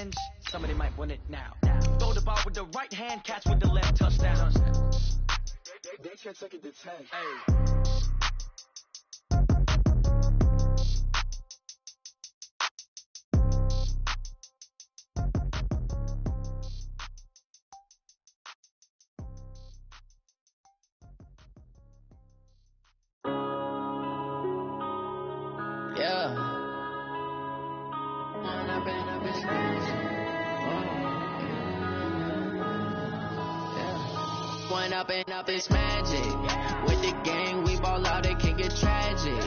revenge, somebody might want it now. Throw the ball with the right hand, catch with the left, touchdown. They can't take it to 10. Hey. Up it's magic. With the gang, we ball out, it can get tragic.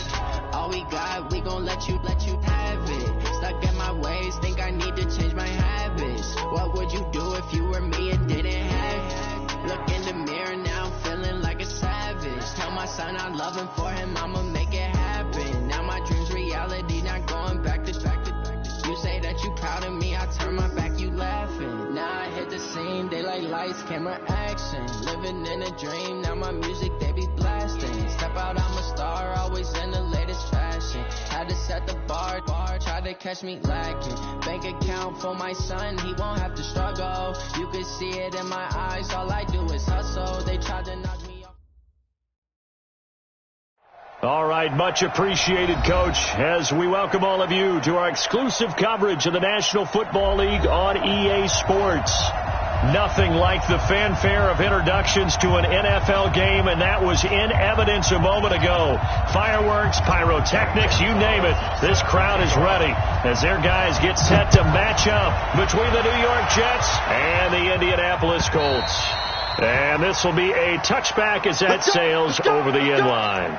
All we got, we gon' let you have it. Stuck in my ways, think I need to change my habits. What would you do if you were me and didn't have it? Look in the mirror now, I'm feeling like a savage. Tell my son I love him, for him I'ma make it happen. Now my dream's reality, not going back to. You say that you proud of me, I turn my back, you laughing. Now I hit the scene, they like lights, camera, action. Living in a dream, now my music, they be blasting. Step out, I'm a star, always in the latest fashion. Had to set the bar, try to catch me lacking. Bank account for my son, he won't have to struggle. You can see it in my eyes, all I do is hustle. They tried to knock me off. All right, much appreciated, Coach, as we welcome all of you to our exclusive coverage of the National Football League on EA Sports. Nothing like the fanfare of introductions to an NFL game, and that was in evidence a moment ago. Fireworks, pyrotechnics, you name it. This crowd is ready as their guys get set to match up between the New York Jets and the Indianapolis Colts. And this will be a touchback as that sails over the end line.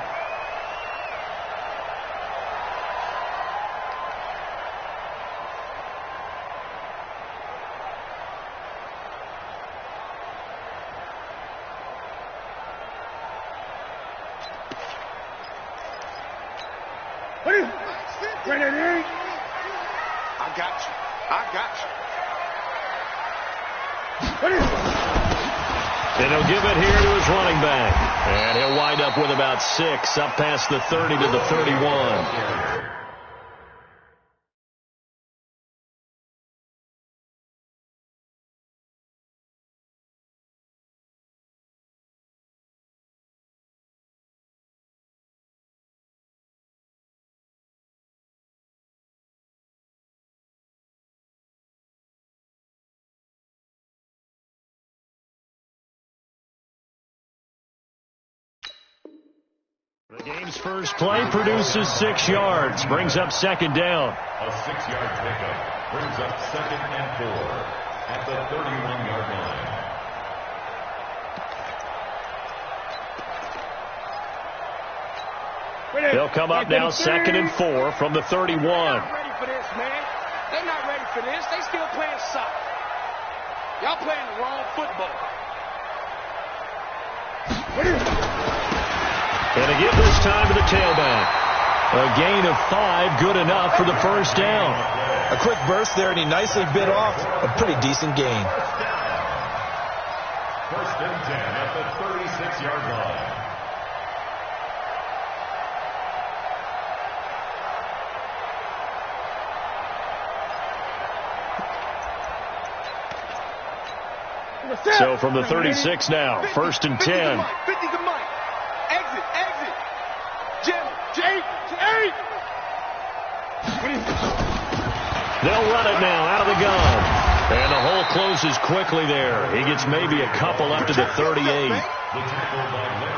And he'll give it here to his running back. And he'll wind up with about 6 up past the 30 to the 31. The game's first play produces 6 yards, brings up second down. A 6-yard pickup brings up 2nd and 4 at the 31-yard line. They'll come up now 2nd and 4 from the 31. They're not ready for this, man. They're not ready for this. They still playing soccer. Y'all playing the wrong football. And a give this time to the tailback. A gain of 5, good enough for the first down. A quick burst there, and he nicely bit off a pretty decent gain. First and 10 at the 36-yard line. So from the 36 now, 1st and 10. 50 to Mike. Exit. Jim. They'll run it now out of the gun. And the hole closes quickly there. He gets maybe a couple up to the 38.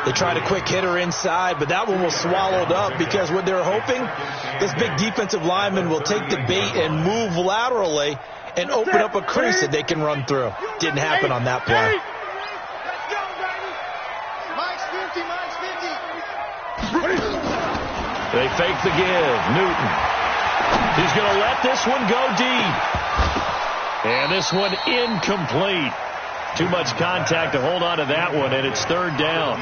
They tried a quick hitter inside, but that one was swallowed up because what they're hoping, this big defensive lineman will take the bait and move laterally and open up a crease that they can run through. Didn't happen on that play. They fake the give. Newton. He's going to let this one go deep. And this one incomplete. Too much contact to hold on to that one, and it's 3rd down.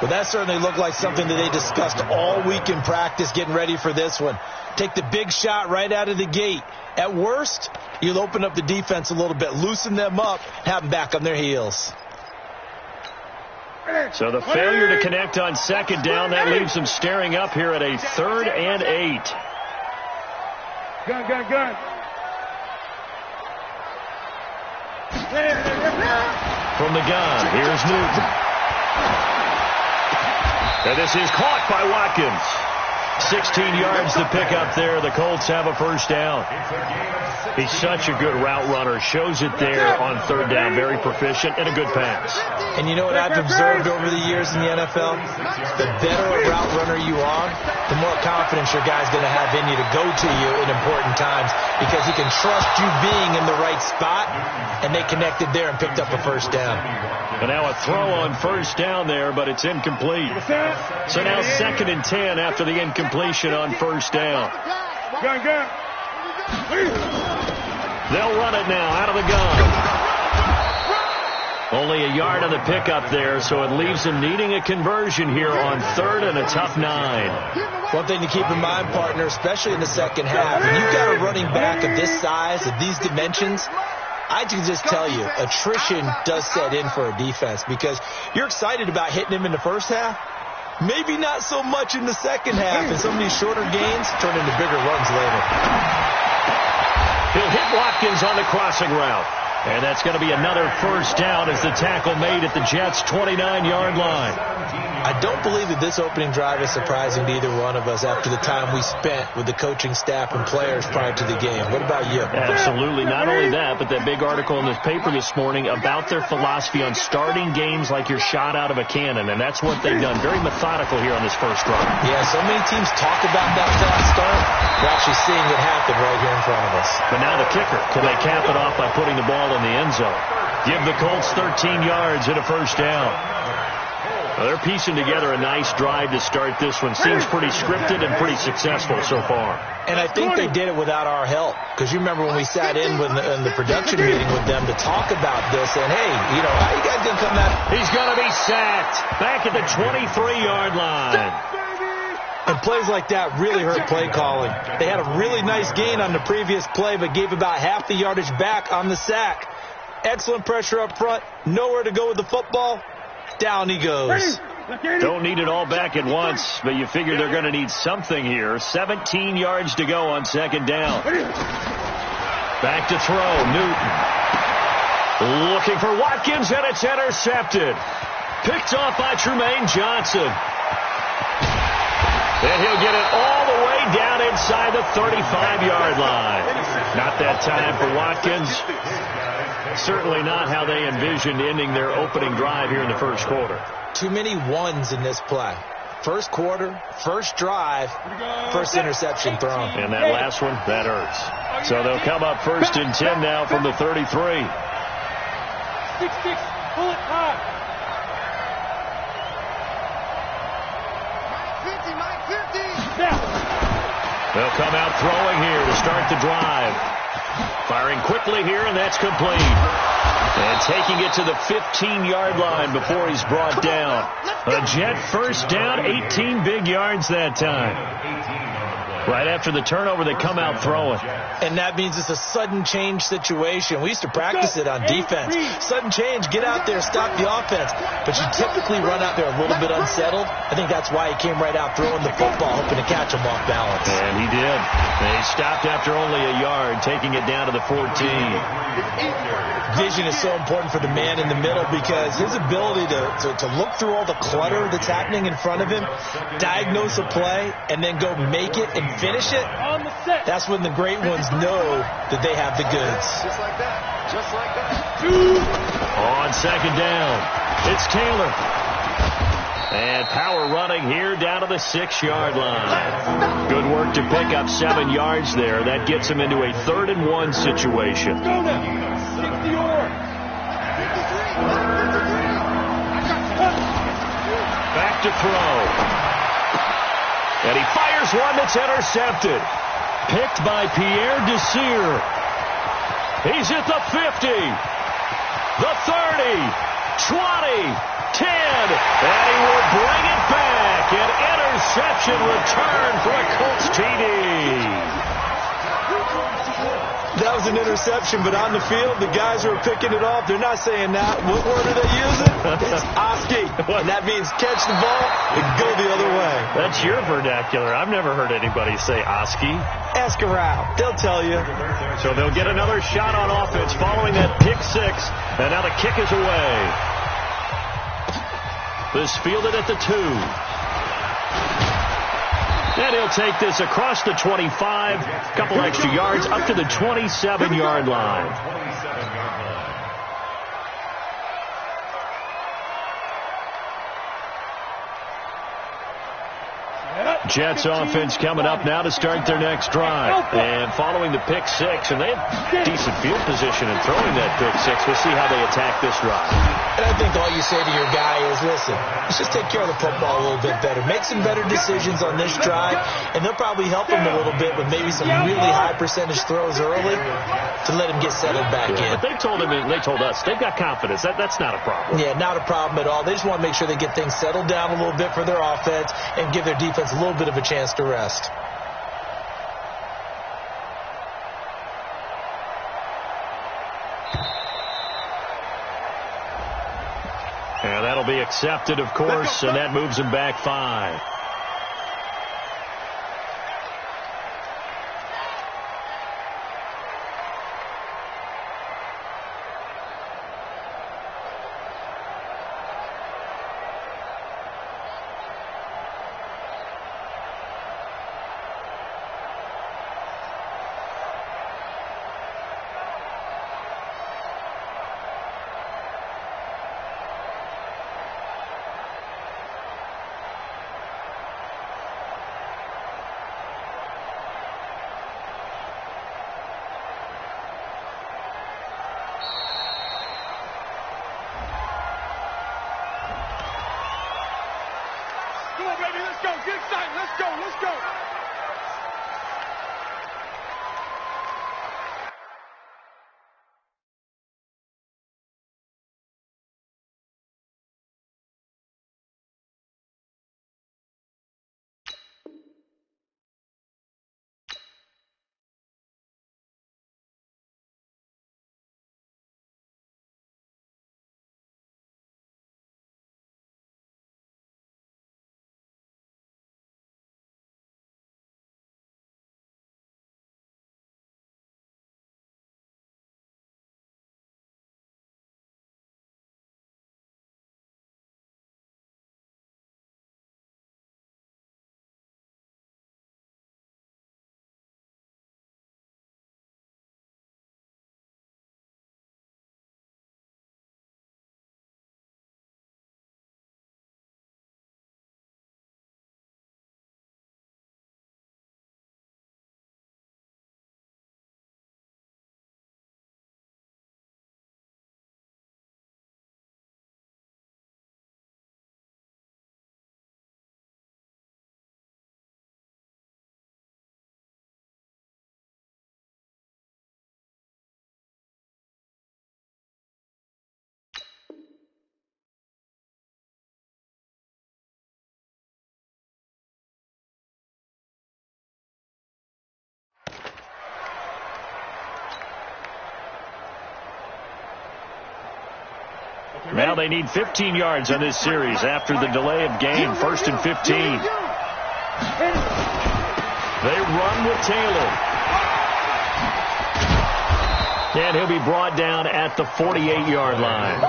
Well, that certainly looked like something that they discussed all week in practice getting ready for this one. Take the big shot right out of the gate. At worst, you'll open up the defense a little bit, loosen them up, have them back on their heels. So the failure to connect on 2nd down, that leaves them staring up here at a 3rd and 8. Gun. from the gun. Here's Newton. And this is caught by Watkins. 16 yards to pick up there. The Colts have a first down. He's such a good route runner. Shows it there on third down. Very proficient and a good pass. And you know what I've observed over the years in the NFL? The better a route runner you are, the more confidence your guy's going to have in you to go to you in important times because he can trust you being in the right spot, and they connected there and picked up a first down. And now a throw on first down there, but it's incomplete. So now 2nd and 10 after the incompletion on first down. They'll run it now out of the gun. Only a yard on the pickup there, so it leaves them needing a conversion here on 3rd and a tough 9. One thing to keep in mind, partner, especially in the second half, when you've got a running back of this size, of these dimensions, I can just tell you, attrition does set in for a defense because you're excited about hitting him in the first half. Maybe not so much in the second half, and some of these shorter gains turn into bigger runs later. He'll hit Watkins on the crossing route. And that's going to be another first down as the tackle made at the Jets' 29-yard line. I don't believe that this opening drive is surprising to either one of us after the time we spent with the coaching staff and players prior to the game. What about you? Absolutely. Not only that, but that big article in this paper this morning about their philosophy on starting games like you're shot out of a cannon, and that's what they've done. Very methodical here on this first drive. Yeah, so many teams talk about that fast start. We're actually seeing it happen right here in front of us. But now the kicker. Can they cap it off by putting the ball in the end zone? Give the Colts 13 yards and a first down. Well, they're piecing together a nice drive to start this one. Seems pretty scripted and pretty successful so far. And I think they did it without our help. Because you remember when we sat in the production meeting with them to talk about this, and hey, you know, how you guys going to come out? He's going to be sacked back at the 23-yard line. And plays like that really hurt play calling. They had a really nice gain on the previous play, but gave about half the yardage back on the sack. Excellent pressure up front. Nowhere to go with the football. Down he goes. Don't need it all back at once, but you figure they're going to need something here. 17 yards to go on 2nd down. Back to throw. Newton. Looking for Watkins, and it's intercepted. Picked off by Trumaine Johnson. And he'll get it all the way down inside the 35-yard line. Not that time for Watkins. Certainly not how they envisioned ending their opening drive here in the first quarter. Too many ones in this play. First quarter, first drive, first interception thrown. And that last one, that hurts. So they'll come up 1st and 10 now from the 33. 6-6, pull it high. They'll come out throwing here to start the drive. Firing quickly here, and that's complete. And taking it to the 15-yard line before he's brought down. A Jet first down, 18 big yards that time. Right after the turnover, they come out throwing. And that means it's a sudden change situation. We used to practice it on defense. Sudden change, get out there, stop the offense. But you typically run out there a little bit unsettled. I think that's why he came right out throwing the football, hoping to catch him off balance. And he did. They stopped after only a yard, taking it down to the 14. Vision is so important for the man in the middle because his ability to look through all the clutter that's happening in front of him, diagnose a play, and then go make it and finish it. That's when the great ones know that they have the goods. Just like that. Just like that. On 2nd down, it's Taylor. And power running here down to the 6-yard line. Good work to pick up 7 yards there. That gets him into a 3rd and 1 situation. Back to throw. And he fires one that's intercepted. Picked by Pierre Desir. He's at the 50. The 30. 20. 10. And he will bring it back. An interception return for a Colts TD. That was an interception, but on the field, the guys who are picking it off, they're not saying that. What word are they using? It's Oski. And that means catch the ball and go the other way. That's your vernacular. I've never heard anybody say Oski. Ask around. They'll tell you. So they'll get another shot on offense following that pick six. And now the kick is away. This fielded at the 2. And he'll take this across the 25, a couple extra yards, up to the 27-yard line. Jets offense coming up now to start their next drive. And following the pick six, and they have decent field position in throwing that pick six. We'll see how they attack this drive. And I think all you say to your guy is, listen, let's just take care of the football a little bit better. Make some better decisions on this drive, and they'll probably help him a little bit with maybe some really high percentage throws early to let him get settled back in. But they told him, and they told us, they've got confidence. That's not a problem. Yeah, not a problem at all. They just want to make sure they get things settled down a little bit for their offense and give their defense a little bit of a chance to rest. And that'll be accepted, of course, and that moves him back 5. Now they need 15 yards on this series after the delay of game. 1st and 15. They run with Taylor. And he'll be brought down at the 48-yard line.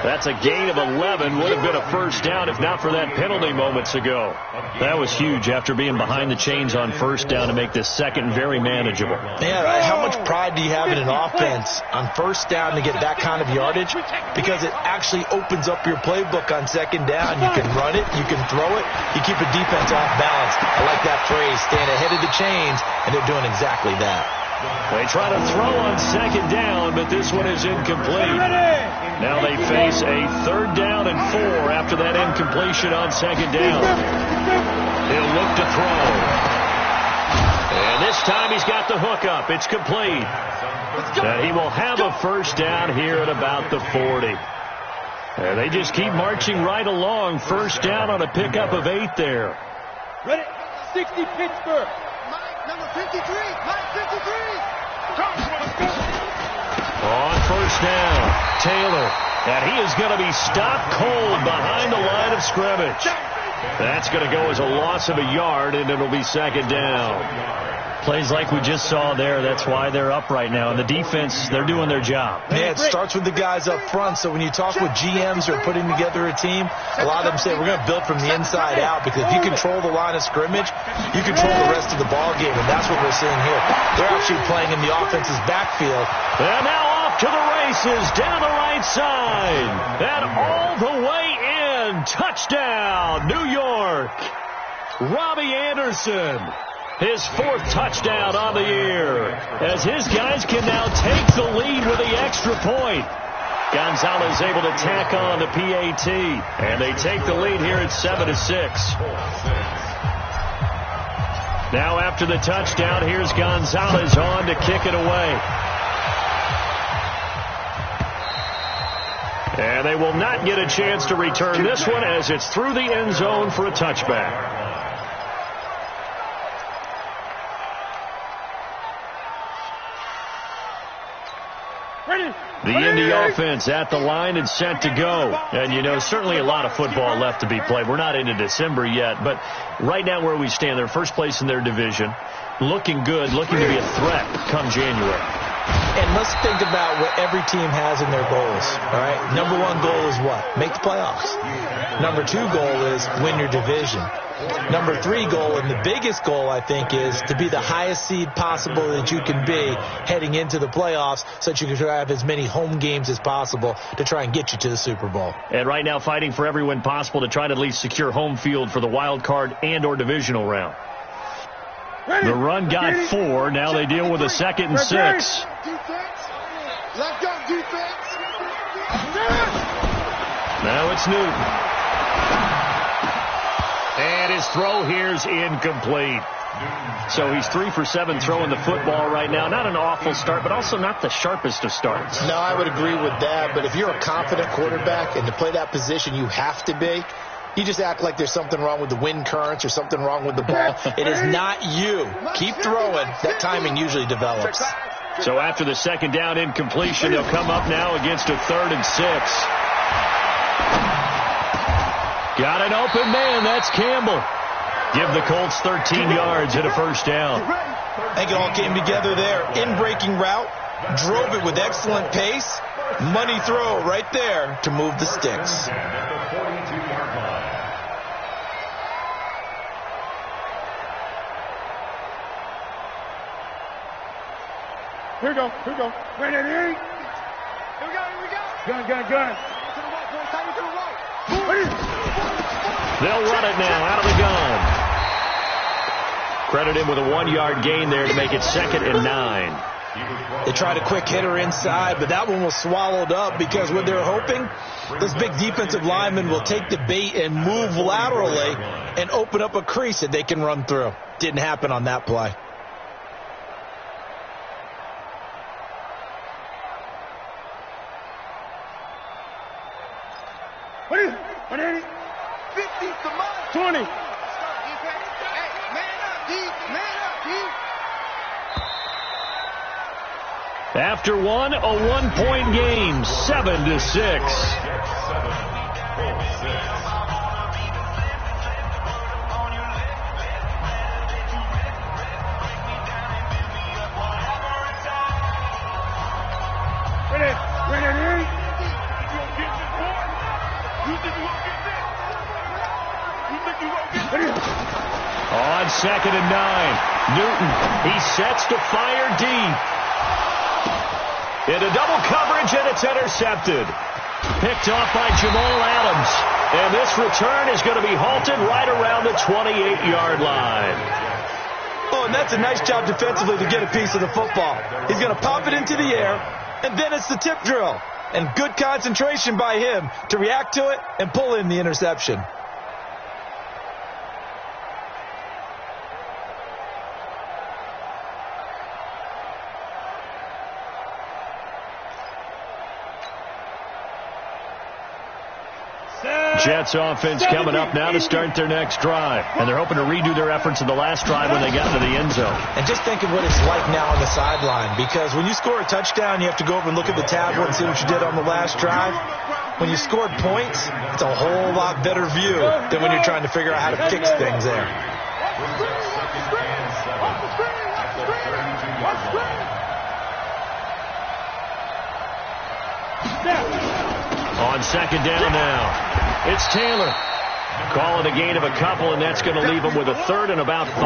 That's a gain of 11. Would have been a first down if not for that penalty moments ago. That was huge after being behind the chains on first down to make this second very manageable. Yeah, how much pride do you have in an offense on first down to get that kind of yardage? Because it actually opens up your playbook on second down. You can run it, you can throw it, you keep a defense off balance. I like that phrase, staying ahead of the chains, and they're doing exactly that. They try to throw on second down, but this one is incomplete. Now they face a 3rd down and 4 after that incompletion on second down. He'll look to throw. And this time he's got the hook up. It's complete. And he will have a first down here at about the 40. And they just keep marching right along. First down on a pickup of 8 there. Ready? 60 Pittsburgh. Number 53. Line 53. On first down, Taylor. And he is going to be stopped cold behind the line of scrimmage. That's going to go as a loss of a yard, and it'll be second down. Plays like we just saw there. That's why they're up right now. And the defense, they're doing their job. Yeah, it starts with the guys up front. So when you talk with GMs who are putting together a team, a lot of them say we're going to build from the inside out, because if you control the line of scrimmage, you control the rest of the ball game, and that's what we're seeing here. They're actually playing in the offense's backfield. And now off to the races down the right side. And all the way in. Touchdown, New York. Robbie Anderson. His fourth touchdown on the year, as his guys can now take the lead with the extra point. Gonzalez able to tack on the PAT, and they take the lead here at 7-6. Now after the touchdown, here's Gonzalez on to kick it away. And they will not get a chance to return this one, as it's through the end zone for a touchback. The Indy offense at the line and set to go. And, you know, certainly a lot of football left to be played. We're not into December yet, but right now where we stand, they're first place in their division, looking good, looking to be a threat come January. And let's think about what every team has in their goals, all right? Number one goal is what? Make the playoffs. Number two goal is win your division. Number three goal, and the biggest goal, I think, is to be the highest seed possible that you can be heading into the playoffs, so that you can have as many home games as possible to try and get you to the Super Bowl. And right now fighting for every win possible to try to at least secure home field for the wild card and or divisional round. The run got 4. Now they deal with a 2nd and 6. Defense. Let's go, defense. Now it's Newton. And his throw here's incomplete. So he's 3 for 7 throwing the football right now. Not an awful start, but also not the sharpest of starts. No, I would agree with that. But if you're a confident quarterback and to play that position, you have to be. You just act like there's something wrong with the wind currents or something wrong with the ball. It is not you. Keep throwing. That timing usually develops. So after the 2nd down incompletion, they'll come up now against a 3rd and 6. Got an open man. That's Campbell. Give the Colts 13 yards and a first down. I think it all came together there. In-breaking route. Drove it with excellent pace. Money throw right there to move the sticks. Here we go. Ready to eat. Here we go. Gun. To the right, boys. Time to the right. They'll run it now out of the gun. Credit him with a 1-yard gain there to make it 2nd and 9. They tried a quick hitter inside, but that one was swallowed up, because what they're hoping, this big defensive lineman will take the bait and move laterally and open up a crease that they can run through. Didn't happen on that play. What is it? 50 to 20. Hey, man up, D. After one, a 1-point game, 7-6. On 2nd and 9, Newton, he sets to fire deep. Into double coverage, and it's intercepted. Picked off by Jamal Adams. And this return is going to be halted right around the 28-yard line. Oh, and that's a nice job defensively to get a piece of the football. He's going to pop it into the air, and then it's the tip drill. And good concentration by him to react to it and pull in the interception. Jets offense coming up now to start their next drive. And they're hoping to redo their efforts in the last drive when they got into the end zone. And just think of what it's like now on the sideline, because when you score a touchdown, you have to go over and look at the tablet and see what you did on the last drive. When you scored points, it's a whole lot better view than when you're trying to figure out how to fix things there. On second down now, it's Taylor. Calling a gain of a couple, and that's going to leave him with a third and about 5.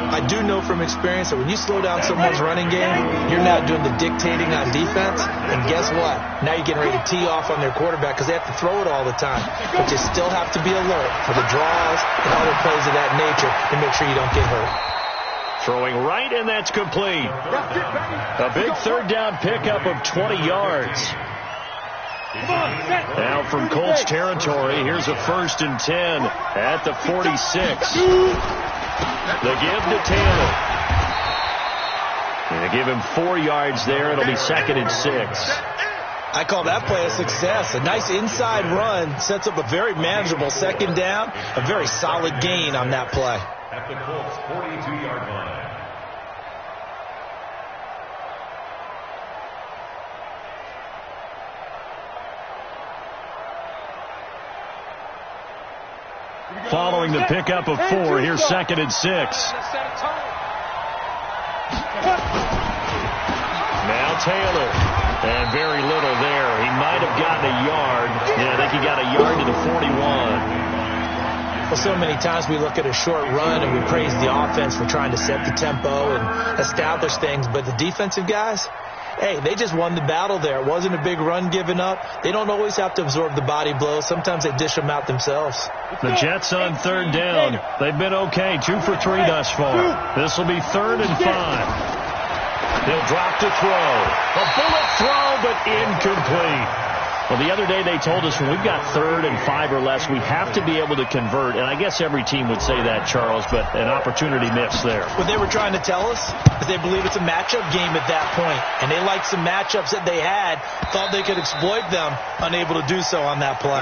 I do know from experience that when you slow down someone's running game, you're now doing the dictating on defense. And guess what? Now you're getting ready to tee off on their quarterback because they have to throw it all the time. But you still have to be alert for the draws and other plays of that nature to make sure you don't get hurt. Throwing right, and that's complete. A big third down pickup of 20 yards. Now from Colts territory, here's a 1st and 10 at the 46. The give to Taylor. They give him 4 yards there. It'll be 2nd and 6. I call that play a success. A nice inside run sets up a very manageable 2nd down. A very solid gain on that play. At the Colts 42-yard line. Following the pickup of 4, here's 2nd and 6. Now Taylor. And very little there. He might have gotten a yard. Yeah, I think he got a yard to the 41. Well, so many times we look at a short run and we praise the offense for trying to set the tempo and establish things. But the defensive guys, hey, they just won the battle there. It wasn't a big run given up. They don't always have to absorb the body blows. Sometimes they dish them out themselves. The Jets on 3rd down. They've been okay. 2 for 3 thus far. This will be 3rd and 5. He'll drop to throw. A bullet throw, but incomplete. Well, the other day they told us when we've got 3rd and 5 or less, we have to be able to convert. And I guess every team would say that, Charles, but an opportunity missed there. What they were trying to tell us is they believe it's a matchup game at that point. And they liked some matchups that they had, thought they could exploit them, unable to do so on that play.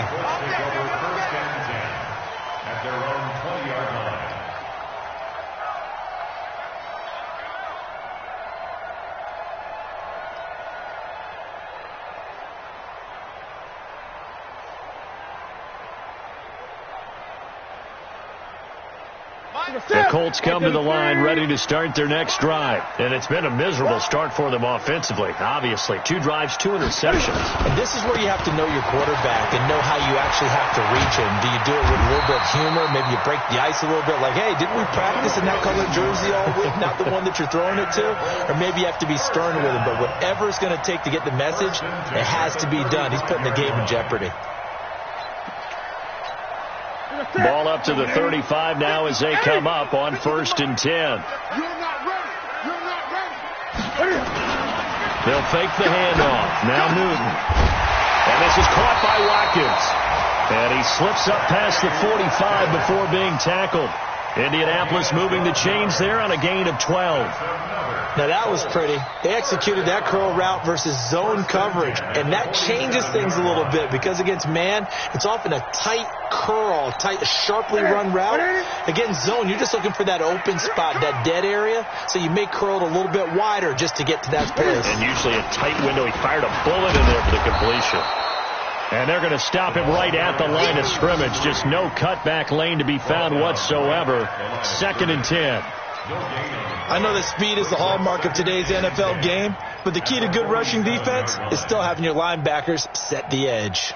At their own 20-yard line. The Colts come to the line ready to start their next drive. And it's been a miserable start for them offensively. Obviously, 2 drives, 2 interceptions. And this is where you have to know your quarterback and know how you actually have to reach him. Do you do it with a little bit of humor? Maybe you break the ice a little bit like, hey, didn't we practice in that colored jersey all week? Not the one that you're throwing it to? Or maybe you have to be stern with him. But whatever it's going to take to get the message, it has to be done. He's putting the game in jeopardy. Ball up to the 35 now as they come up on 1st and 10. You're not ready. You're not ready. They'll fake the handoff. Now Newton. And this is caught by Watkins. And he slips up past the 45 before being tackled. Indianapolis moving the chains there on a gain of 12. Now that was pretty. They executed that curl route versus zone coverage, and that changes things a little bit because against man, it's often a tight curl, tight, sharply run route. Against zone, you're just looking for that open spot, that dead area, so you may curl it a little bit wider just to get to that place. And usually a tight window. He fired a bullet in there for the completion. And they're going to stop him right at the line of scrimmage. Just no cutback lane to be found whatsoever. 2nd and 10. I know that speed is the hallmark of today's NFL game, but the key to good rushing defense is still having your linebackers set the edge.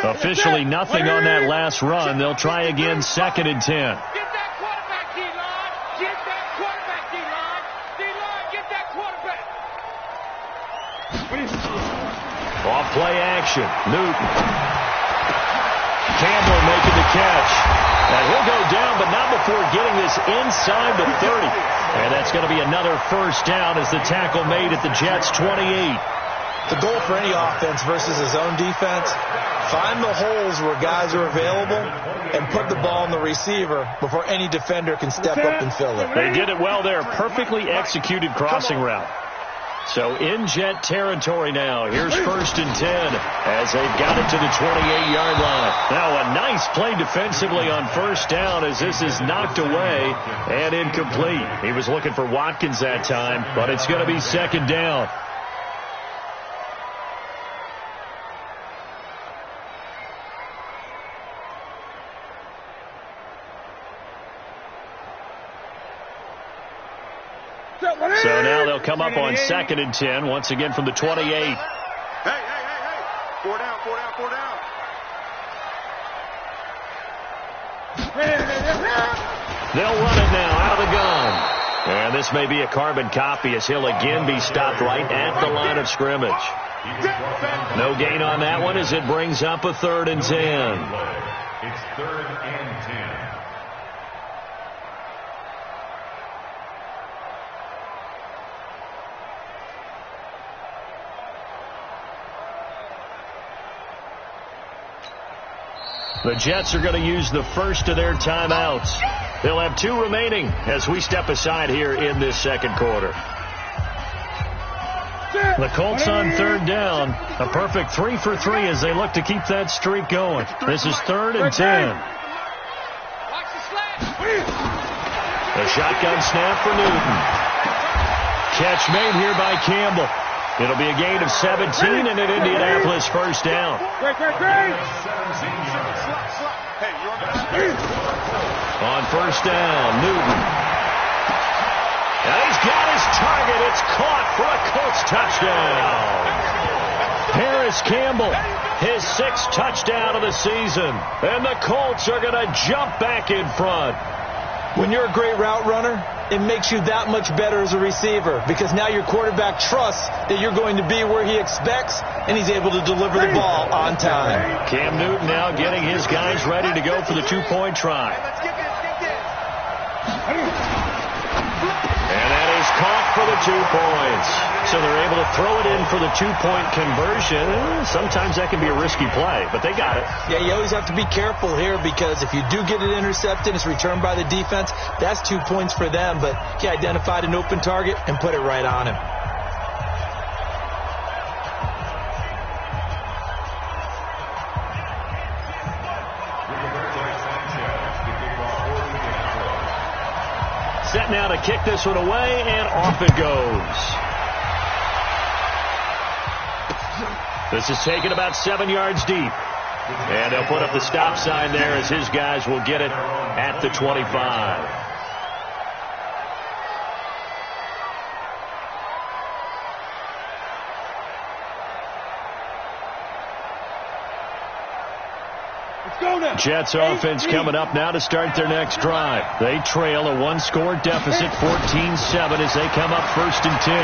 Officially nothing on that last run. They'll try again 2nd and 10. Off play action. Newton. Campbell making the catch. And he'll go down, but not before getting this inside the 30. And that's going to be another 1st down as the tackle made at the Jets' 28. The goal for any offense versus his own defense, find the holes where guys are available and put the ball in the receiver before any defender can step up and fill it. They did it well there. Perfectly executed crossing route. So in Jet territory now. Here's 1st and 10 as they've got it to the 28-yard line. Now a nice play defensively on 1st down as this is knocked away and incomplete. He was looking for Watkins that time, but it's going to be 2nd down. So now they'll come up on 2nd and 10, once again from the 28. Hey. 4 down. They'll run it now out of the gun. And this may be a carbon copy as he'll again be stopped right at the line of scrimmage. No gain on that one as it brings up a 3rd and 10. It's 3rd and 10. The Jets are going to use the first of their timeouts. They'll have 2 remaining as we step aside here in this 2nd quarter. The Colts on 3rd down. A perfect 3 for 3 as they look to keep that streak going. This is 3rd and 10. The shotgun snap for Newton. Catch made here by Campbell. It'll be a gain of 17 and an Indianapolis 1st down. On 1st down, Newton. And he's got his target. It's caught for a Colts touchdown. Harris Campbell, his 6th touchdown of the season. And the Colts are going to jump back in front. When you're a great route runner, it makes you that much better as a receiver because now your quarterback trusts that you're going to be where he expects and he's able to deliver the ball on time. Cam Newton now getting his guys ready to go for the 2-point try. And that is caught for the 2 points. So they're able to throw it in for the 2-point conversion. Sometimes that can be a risky play, but they got it. Yeah, you always have to be careful here because if you do get it intercepted, it's returned by the defense. That's 2 points for them, but he identified an open target and put it right on him. Set now to kick this one away, and off it goes. This is taken about 7 yards deep. And they'll put up the stop sign there as his guys will get it at the 25. Jets offense coming up now to start their next drive. They trail a 1-score deficit, 14-7 as they come up 1st and 10.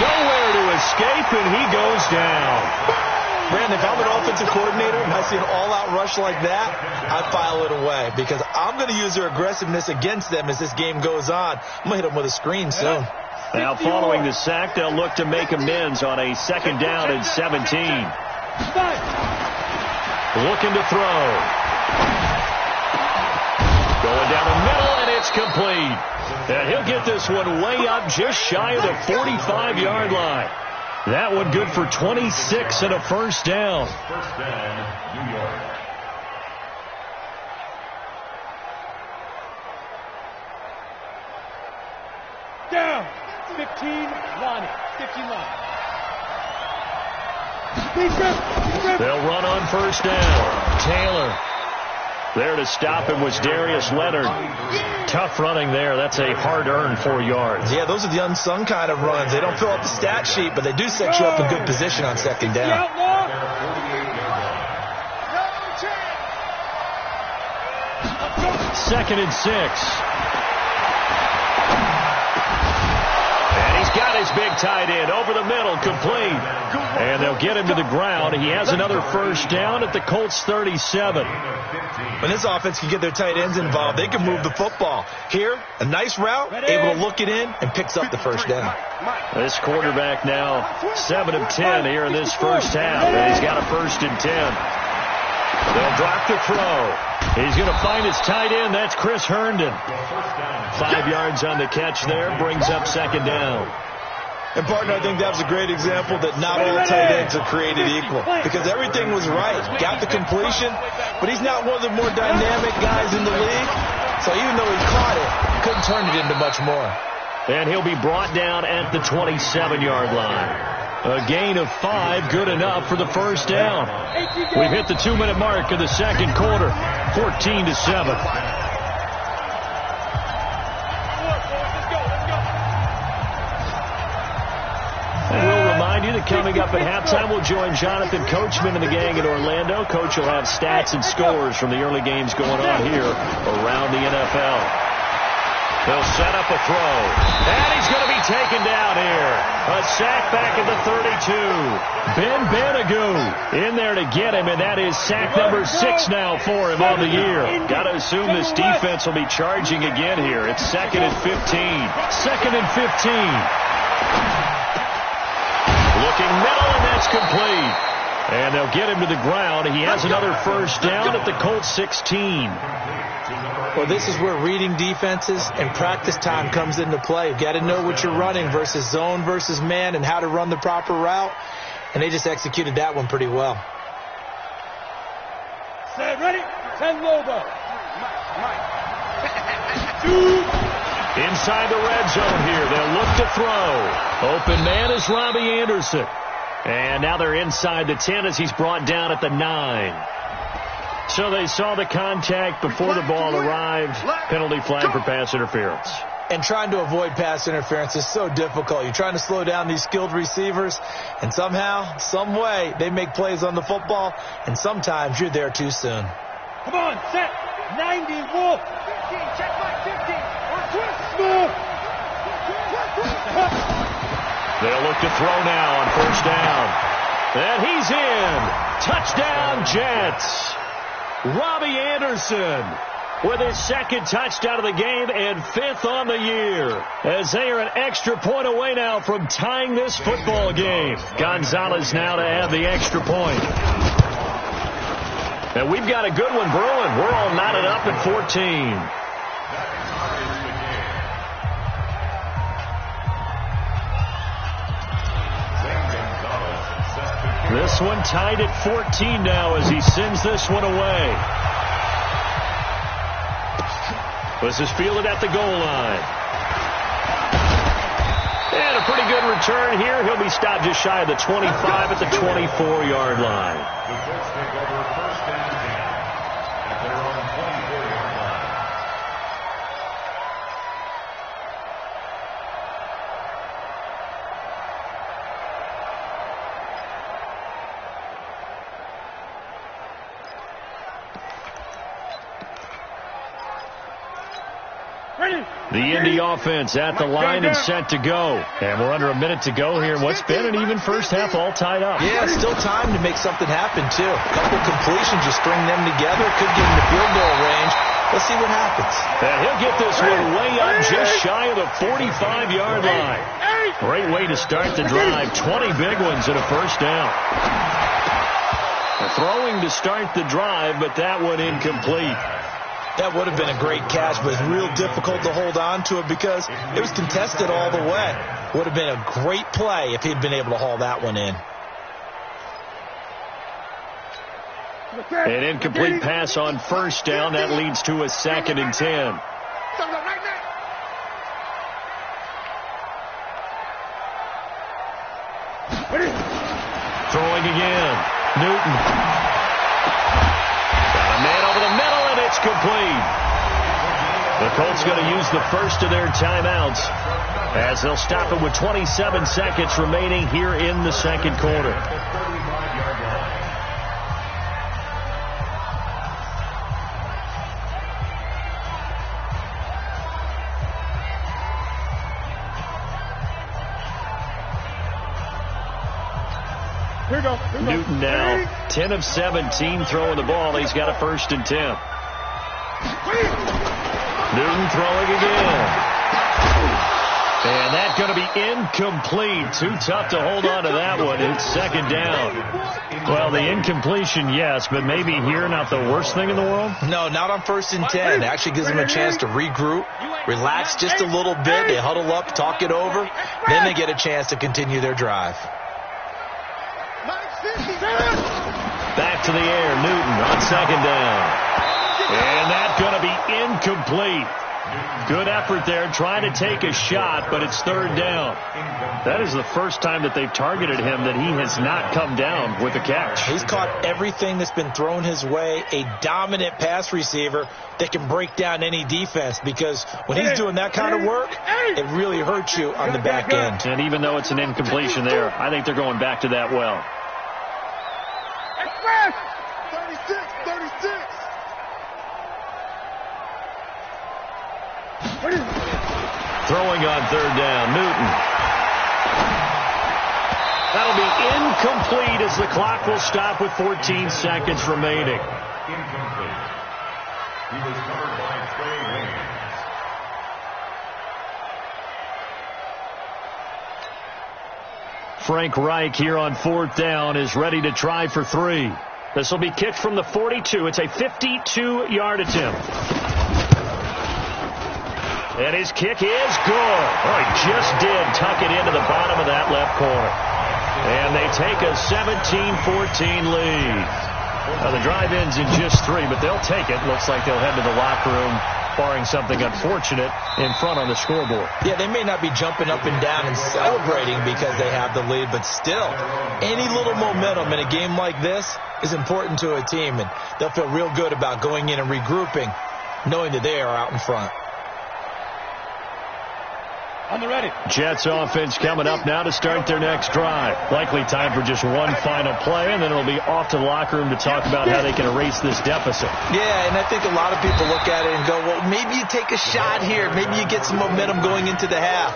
Nowhere to escape, and he goes down. Brandon, if I'm an offensive coordinator and I see an all-out rush like that, I file it away because I'm going to use their aggressiveness against them as this game goes on. I'm going to hit them with a screen soon. Now following the sack, they'll look to make amends on a 2nd down and 17. Looking to throw. Going down the middle, and it's complete. And he'll get this one way up just shy of the 45-yard line. That one good for 26 and a 1st down. 1st down, New York. Down. 15 line. 15 line. They'll run on 1st down. Taylor. There to him was Darius Leonard. Tough running there. That's a hard-earned 4 yards. Yeah, those are the unsung kind of runs. They don't fill out the stat sheet, but they do set you up in good position on 2nd down. 2nd and 6. And he's He's got his big tight end over the middle, complete. And they'll get him to the ground. He has another first down at the Colts 37. When this offense can get their tight ends involved, they can move the football. Here, a nice route, able to look it in, and picks up the first down. This quarterback now 7 of 10 here in this first half. And he's got a 1st and 10. They'll drop the throw. He's going to find his tight end. That's Chris Herndon. 5 yards on the catch there. Brings up 2nd down. And, partner, I think that was a great example that not all tight ends are created equal. Because everything was right. Got the completion, but he's not one of the more dynamic guys in the league. So even though he caught it, he couldn't turn it into much more. And he'll be brought down at the 27-yard line. A gain of 5, good enough for the first down. We've hit the 2-minute mark of the second quarter, 14-7. And we'll remind you that coming up at halftime, we'll join Jonathan Coachman and the gang in Orlando. Coach will have stats and scores from the early games going on here around the NFL. They'll set up a throw. And he's going to be taken down here. A sack back at the 32. Ben Banagoo in there to get him, and that is sack number 6 now for him on the year. Got to assume this defense will be charging again here. It's 2nd and 15. 2nd and 15. Looking middle, and that's complete. And they'll get him to the ground. He has another first down at the Colts 16. Well, this is where reading defenses and practice time comes into play. You've got to know what you're running versus zone versus man and how to run the proper route. And they just executed that one pretty well. Set, ready, 10 Lobo. Inside the red zone here. They'll look to throw. Open man is Robbie Anderson. And now they're inside the 10 as he's brought down at the 9. So they saw the contact before the ball arrived. Penalty flag for pass interference. And trying to avoid pass interference is so difficult. You're trying to slow down these skilled receivers, and somehow, some way, they make plays on the football, and sometimes you're there too soon. Come on, set, 90, wolf. 15, check back, 15. They'll look to throw now on first down. And he's in. Touchdown, Jets. Robbie Anderson with his 2nd touchdown of the game and 5th on the year, as they are an extra point away now from tying this football game. Gonzalez now to have the extra point. And we've got a good one brewing. We're all knotted up at 14. This one tied at 14 now as he sends this one away. This is fielded at the goal line. And a pretty good return here. He'll be stopped just shy of the 25 at the 24-yard line. The Colts take over first and 10 at their own 24-yard line. The Indy offense at the line and set to go. And we're under a minute to go here in what's been an even first half, all tied up. Yeah, still time to make something happen, too. A couple completions, you string them together, could get into field goal range. Let's see what happens. And he'll get this one way up just shy of the 45-yard line. Great way to start the drive. 20 big ones and a first down. Throwing to start the drive, but that one incomplete. That would have been a great catch, but it's real difficult to hold on to it because it was contested all the way. Would have been a great play if he'd been able to haul that one in. An incomplete pass on first down. That leads to a 2nd and 10. Throwing again. Newton. Got a man over the middle, and it's complete. The Colts going to use the first of their timeouts as they'll stop it with 27 seconds remaining here in the second quarter. Newton now 10 of 17 throwing the ball. He's got a 1st and 10. Newton throwing again. And that's going to be incomplete. Too tough to hold on to that one. It's 2nd down. Well, the incompletion, yes, but maybe here not the worst thing in the world? No, not on 1st and 10. It actually gives them a chance to regroup, relax just a little bit. They huddle up, talk it over. Then they get a chance to continue their drive. Back to the air, Newton on 2nd down. And that's going to be incomplete. Good effort there, trying to take a shot, but it's 3rd down. That is the first time that they've targeted him that he has not come down with a catch. He's caught everything that's been thrown his way, a dominant pass receiver that can break down any defense, because when he's doing that kind of work, it really hurts you on the back end. And even though it's an incompletion there, I think they're going back to that well. 36. Throwing on 3rd down, Newton. That'll be incomplete as the clock will stop with 14 seconds remaining. Incomplete. He was covered by Trey Williams. Frank Reich here on 4th down is ready to try for 3. This will be kicked from the 42. It's a 52-yard attempt. And his kick is good. Oh, he just did tuck it into the bottom of that left corner. And they take a 17-14 lead. Now, the drive ends in just 3, but they'll take it. Looks like they'll head to the locker room, barring something unfortunate, in front on the scoreboard. Yeah, they may not be jumping up and down and celebrating because they have the lead, but still, any little momentum in a game like this is important to a team, and they'll feel real good about going in and regrouping, knowing that they are out in front. On the ready. Jets offense coming up now to start their next drive. Likely time for just one final play, and then it'll be off to the locker room to talk about how they can erase this deficit. Yeah, and I think a lot of people look at it and go, well, maybe you take a shot here. Maybe you get some momentum going into the half.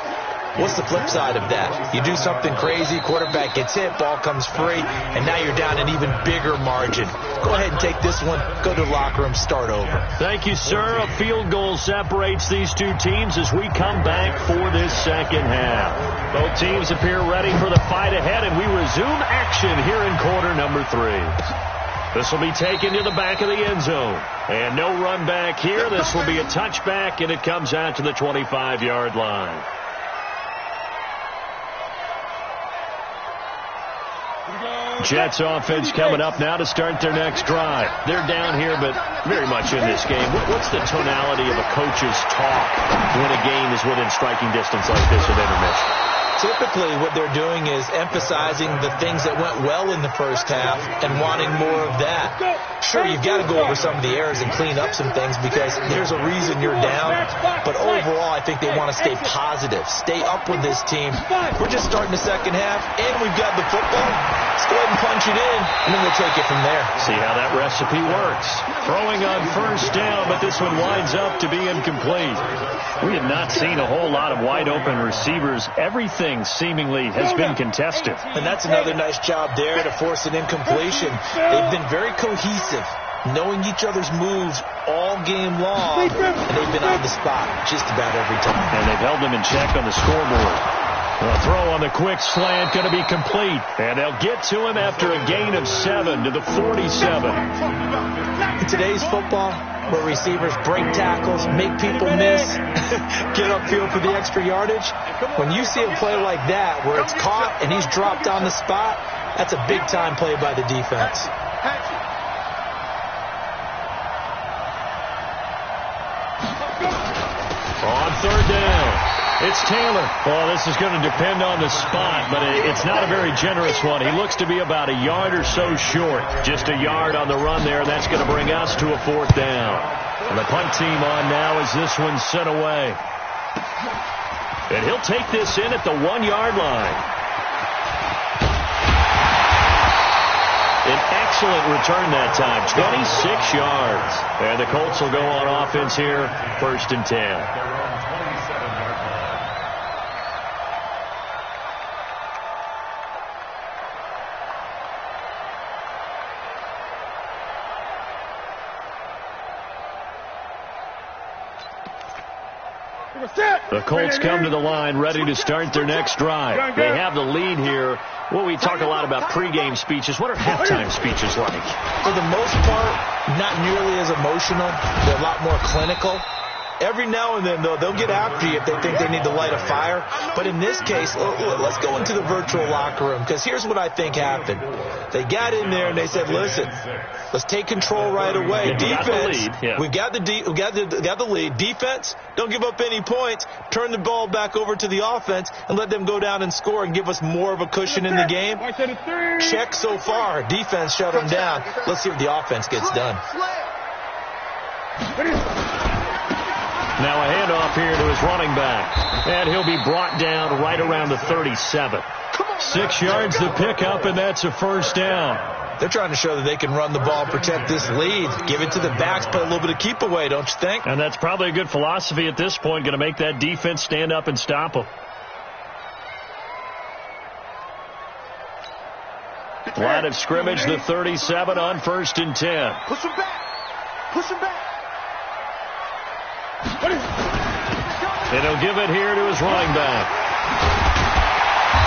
What's the flip side of that? You do something crazy, quarterback gets hit, ball comes free, and now you're down an even bigger margin. Go ahead and take this one, go to the locker room, start over. Thank you, sir. A field goal separates these two teams as we come back for this 2nd half. Both teams appear ready for the fight ahead, and we resume action here in quarter number 3. This will be taken to the back of the end zone. And no run back here. This will be a touchback, and it comes out to the 25-yard line. Jets offense coming up now to start their next drive. They're down here, but very much in this game. What's the tonality of a coach's talk when a game is within striking distance like this of intermission? Typically, what they're doing is emphasizing the things that went well in the first half and wanting more of that. Sure, you've got to go over some of the errors and clean up some things because there's a reason you're down. But overall, I think they want to stay positive, stay up with this team. We're just starting the second half, and we've got the football. Let's go ahead and punch it in, and then we'll take it from there. See how that recipe works. Throwing on first down, but this one winds up to be incomplete. We have not seen a whole lot of wide-open receivers. Everything seemingly has been contested. And that's another nice job there to force an incompletion. They've been very cohesive, knowing each other's moves all game long, and they've been on the spot just about every time. And they've held them in check on the scoreboard. A throw on the quick slant going to be complete. And they'll get to him after a gain of 7 to the 47. In today's football, where receivers break tackles, make people miss, get upfield for the extra yardage, when you see a play like that where it's caught and he's dropped on the spot, that's a big-time play by the defense. On third down, it's Taylor. Well, this is going to depend on the spot, but it's not a very generous one. He looks to be about a yard or so short. Just a yard on the run there. That's going to bring us to a 4th down. And the punt team on now as this one's sent away. And he'll take this in at the 1-yard line. An excellent return that time, 26 yards. And the Colts will go on offense here, 1st and 10. The Colts come to the line ready to start their next drive. They have the lead here. Well, we talk a lot about pregame speeches. What are halftime speeches like? For the most part, not nearly as emotional. They're a lot more clinical. Every now and then, though, they'll get after you if they think they need to light a fire. But in this case, let's go into the virtual locker room, because here's what I think happened. They got in there and they said, listen, let's take control right away. Defense, we got the lead. Defense, don't give up any points. Turn the ball back over to the offense and let them go down and score and give us more of a cushion in the game. Check so far. Defense shut them down. Let's see what the offense gets done. Now a handoff here to his running back. And he'll be brought down right around the 37. 6 yards to pick up, and that's a first down. They're trying to show that they can run the ball, protect this lead, give it to the backs, play a little bit of keep away, don't you think? And that's probably a good philosophy at this point, going to make that defense stand up and stop them. Line of scrimmage, the 37 on 1st and 10. Push him back. Push him back. And he'll give it here to his running back.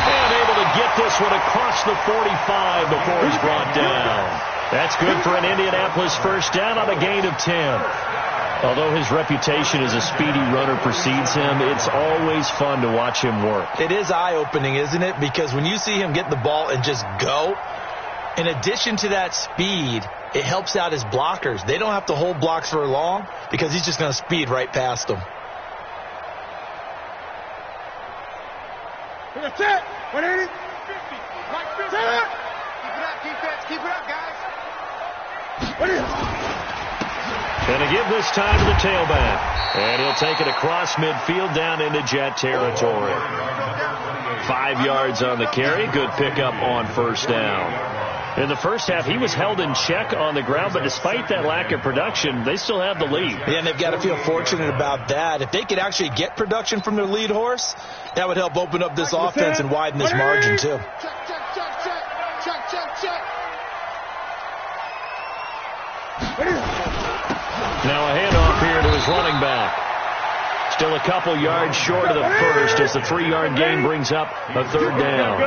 And able to get this one across the 45 before he's brought down. That's good for an Indianapolis first down on a gain of 10. Although his reputation as a speedy runner precedes him, it's always fun to watch him work. It is eye-opening, isn't it? Because when you see him get the ball and just go, in addition to that speed, it helps out his blockers. They don't have to hold blocks for long because he's just going to speed right past them. That's it. 180. 50. Keep it up, defense. Keep it up, guys. Going to give this time to the tailback. And he'll take it across midfield down into Jet territory. 5 yards on the carry. Good pickup on first down. In the first half, he was held in check on the ground, but despite that lack of production, they still have the lead. Yeah, and they've got to feel fortunate about that. If they could actually get production from their lead horse, that would help open up this offense and widen this margin, too. Now a handoff here to his running back. Still a couple yards short of the first as the 3-yard gain brings up a third down.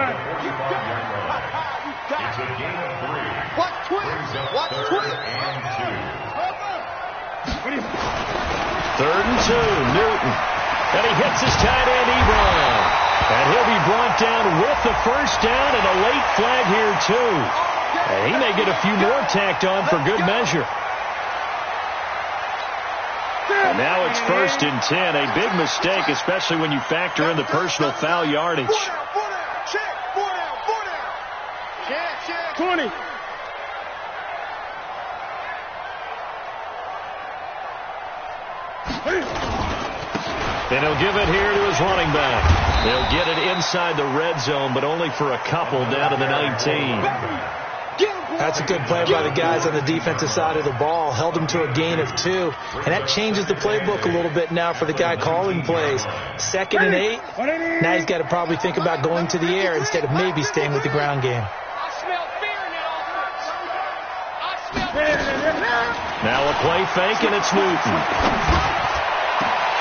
Third and 2, Newton. And he hits his tight end, Ebron. And he'll be brought down with the first down and a late flag here, too. And he may get a few more tacked on for good measure. And now it's 1st and 10. A big mistake, especially when you factor in the personal foul yardage. 20. And he'll give it here to his running back. They'll get it inside the red zone, but only for a couple down to the 19. That's a good play by the guys on the defensive side of the ball. Held him to a gain of 2. And that changes the playbook a little bit now for the guy calling plays. 2nd and 8. Now he's got to probably think about going to the air instead of maybe staying with the ground game. Now a play fake, and it's Newton.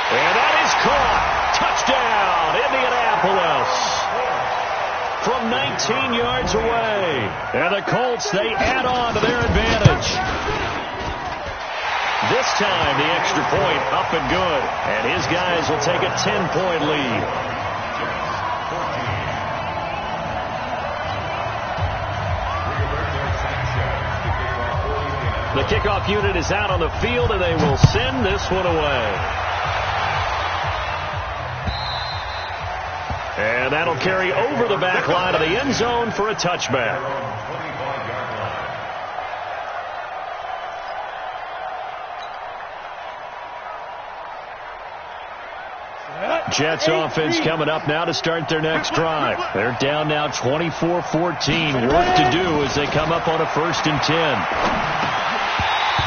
And that is caught. Touchdown, Indianapolis. From 19 yards away. And the Colts, they add on to their advantage. This time, the extra point up and good. And his guys will take a 10-point lead. The kickoff unit is out on the field, and they will send this one away. And that'll carry over the back line of the end zone for a touchback. Jets offense coming up now to start their next drive. They're down now 24-14. Work to do as they come up on a 1st and 10.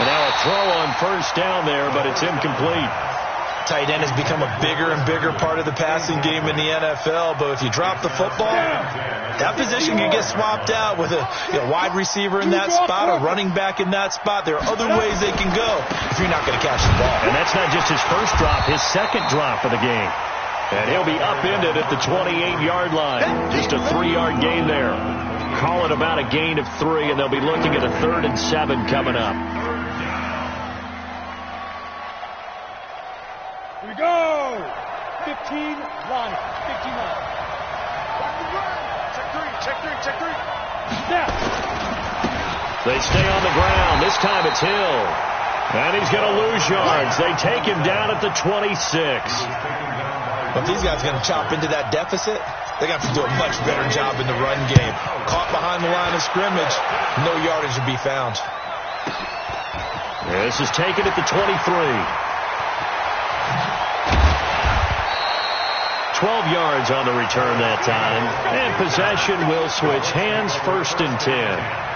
And now a throw on first down there, but it's incomplete. tight end has become a bigger and bigger part of the passing game in the NFL, but if you drop the football, that position can get swapped out with a wide receiver in that spot, a running back in that spot. There are other ways they can go if you're not going to catch the ball. And that's not just his first drop, his second drop of the game. And he'll be upended at the 28-yard line. Just a 3-yard gain there. Call it about a gain of 3, and they'll be looking at a 3rd and 7 coming up. Here we go. 15 line. 15 line. Check three. Snap. They stay on the ground. This time it's Hill. And he's going to lose yards. They take him down at the 26. But if these guys are going to chop into that deficit, they're going to have to do a much better job in the run game. Caught behind the line of scrimmage, no yardage to be found. This is taken at the 23. 12 yards on the return that time. And possession will switch hands, 1st and 10.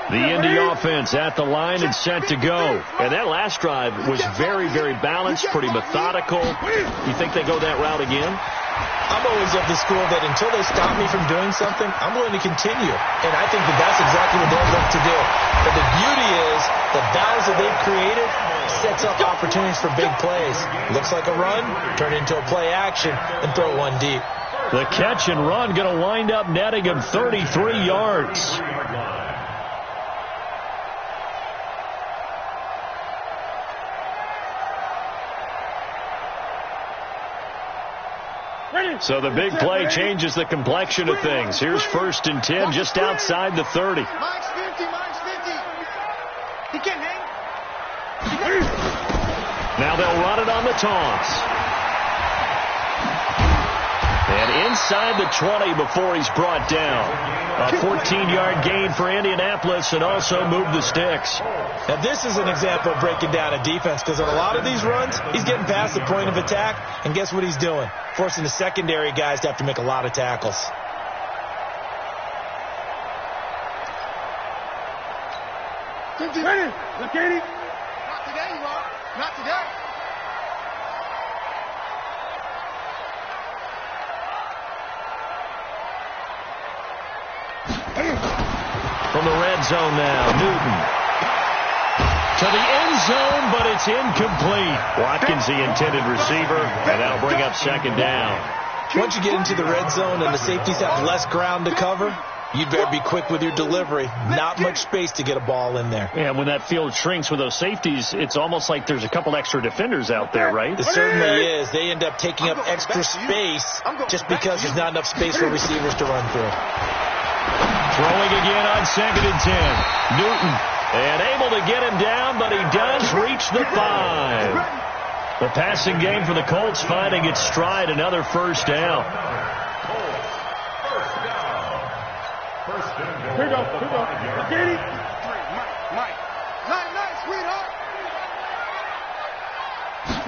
The Indy offense at the line and set to go. And that last drive was very, very balanced, pretty methodical. You think they go that route again? I'm always of the school that until they stop me from doing something, I'm going to continue. And I think that that's exactly what they'll look to do. But the beauty is the balance that they've created sets up opportunities for big plays. Looks like a run, turn into a play action, and throw one deep. The catch and run going to wind up netting him 33 yards. So the big play changes the complexion of things. Here's 1st and 10 just outside the 30. Mine's 50. He can't hang. Now they'll run it on the toss. And inside the 20 before he's brought down. A 14-yard gain for Indianapolis and also move the sticks. Now this is an example of breaking down a defense because on a lot of these runs, he's getting past the point of attack, and guess what he's doing? Forcing the secondary guys to have to make a lot of tackles. Ready? Look at it. Not today, Rob. Not today. From the red zone now, Newton. To the end zone, but it's incomplete. Watkins, the intended receiver, and that'll bring up 2nd down. Once you get into the red zone and the safeties have less ground to cover, you'd better be quick with your delivery. Not much space to get a ball in there. And when that field shrinks with those safeties, it's almost like there's a couple extra defenders out there, right? It certainly is. They end up taking up extra space just because there's not enough space for receivers to run through. Throwing again on 2nd and 10. Newton, and able to get him down, but he does reach the 5. The passing game for the Colts finding its stride, another 1st down. Here we go. Get it. Mike. Nice, sweetheart.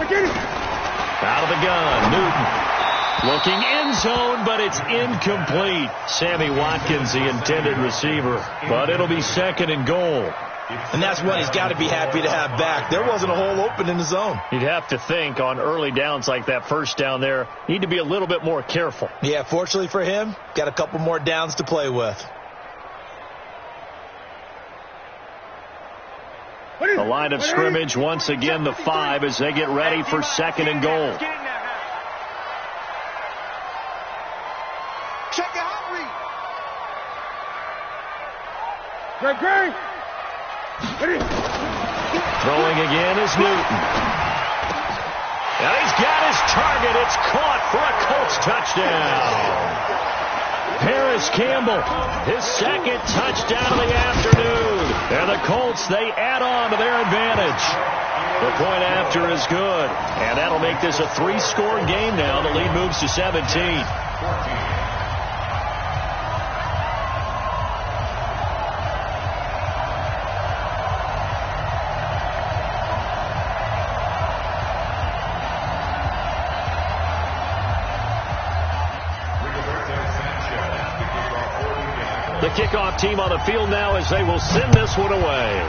Get it. Out of the gun, Newton. Looking end zone, but it's incomplete. Sammy Watkins, the intended receiver. But it'll be 2nd and goal. And that's what he's got to be happy to have back. There wasn't a hole open in the zone. You'd have to think on early downs like that 1st down there, need to be a little bit more careful. Yeah, fortunately for him, got a couple more downs to play with. The line of scrimmage, once again, the 5 as they get ready for 2nd and goal. Check the hot read. Great. Throwing again is Newton. And he's got his target. It's caught for a Colts touchdown. Paris Campbell, his 2nd touchdown of the afternoon. And the Colts, they add on to their advantage. The point after is good. And that'll make this a 3-score game now. The lead moves to 17. The kickoff team on the field now as they will send this one away.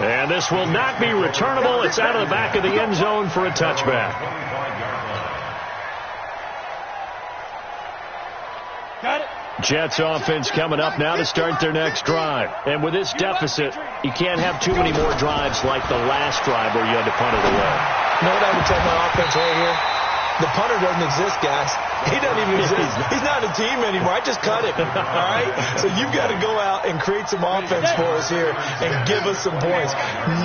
And this will not be returnable. It's out of the back of the end zone for a touchback. Got it. Jets offense coming up now to start their next drive. And with this deficit, you can't have too many more drives like the last drive where you had to punt it away. You know what I would tell my offense right here? The punter doesn't exist, guys. He doesn't even exist. He's not a team anymore. I just cut him. All right? So you've got to go out and create some offense for us here and give us some points.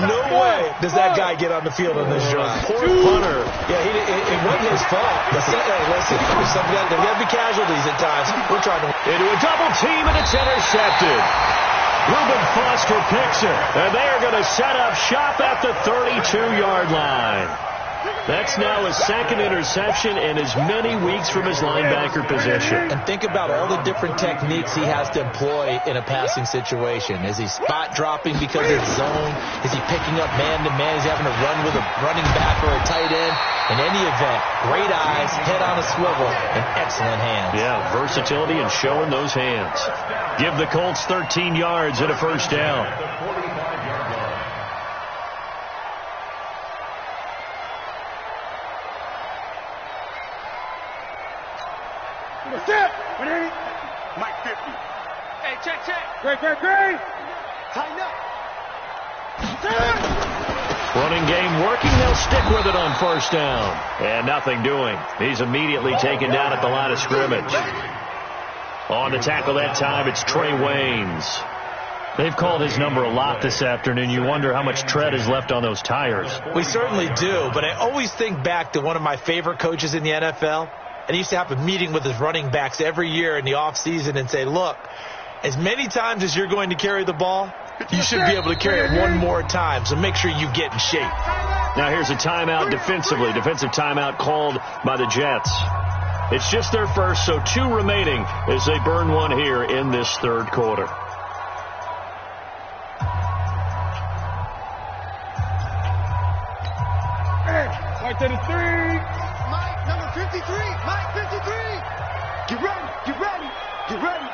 No way does that guy get on the field on this drive. Poor punter. Yeah, it wasn't his fault. But listen, there's got to be casualties at times. We're trying to... Into a double team, and it's intercepted. Reuben Foster picks it, and they are going to set up shop at the 32-yard line. That's now his second interception in as many weeks from his linebacker position. And think about all the different techniques he has to employ in a passing situation. Is he spot dropping because it's zone? Is he picking up man-to-man? Is he having to run with a running back or a tight end? In any event, great eyes, head on a swivel, and excellent hands. Yeah, versatility and showing those hands. Give the Colts 13 yards and a first down. Mike 50. Hey, check. Great. Tighten up. Running game working. They'll stick with it on first down. And nothing doing. He's immediately taken down at the line of scrimmage. On the tackle that time, it's Trey Waynes. They've called his number a lot this afternoon. You wonder how much tread is left on those tires. We certainly do, but I always think back to one of my favorite coaches in the NFL. And he used to have a meeting with his running backs every year in the offseason and say, look, as many times as you're going to carry the ball, you should be able to carry it one more time. So make sure you get in shape. Now here's a timeout defensively. Defensive timeout called by the Jets. It's just their first, so 2 remaining as they burn one here in this third quarter. Mike to the 3. Mike, number 53. Mike, 53. Get ready. Get ready. Get ready.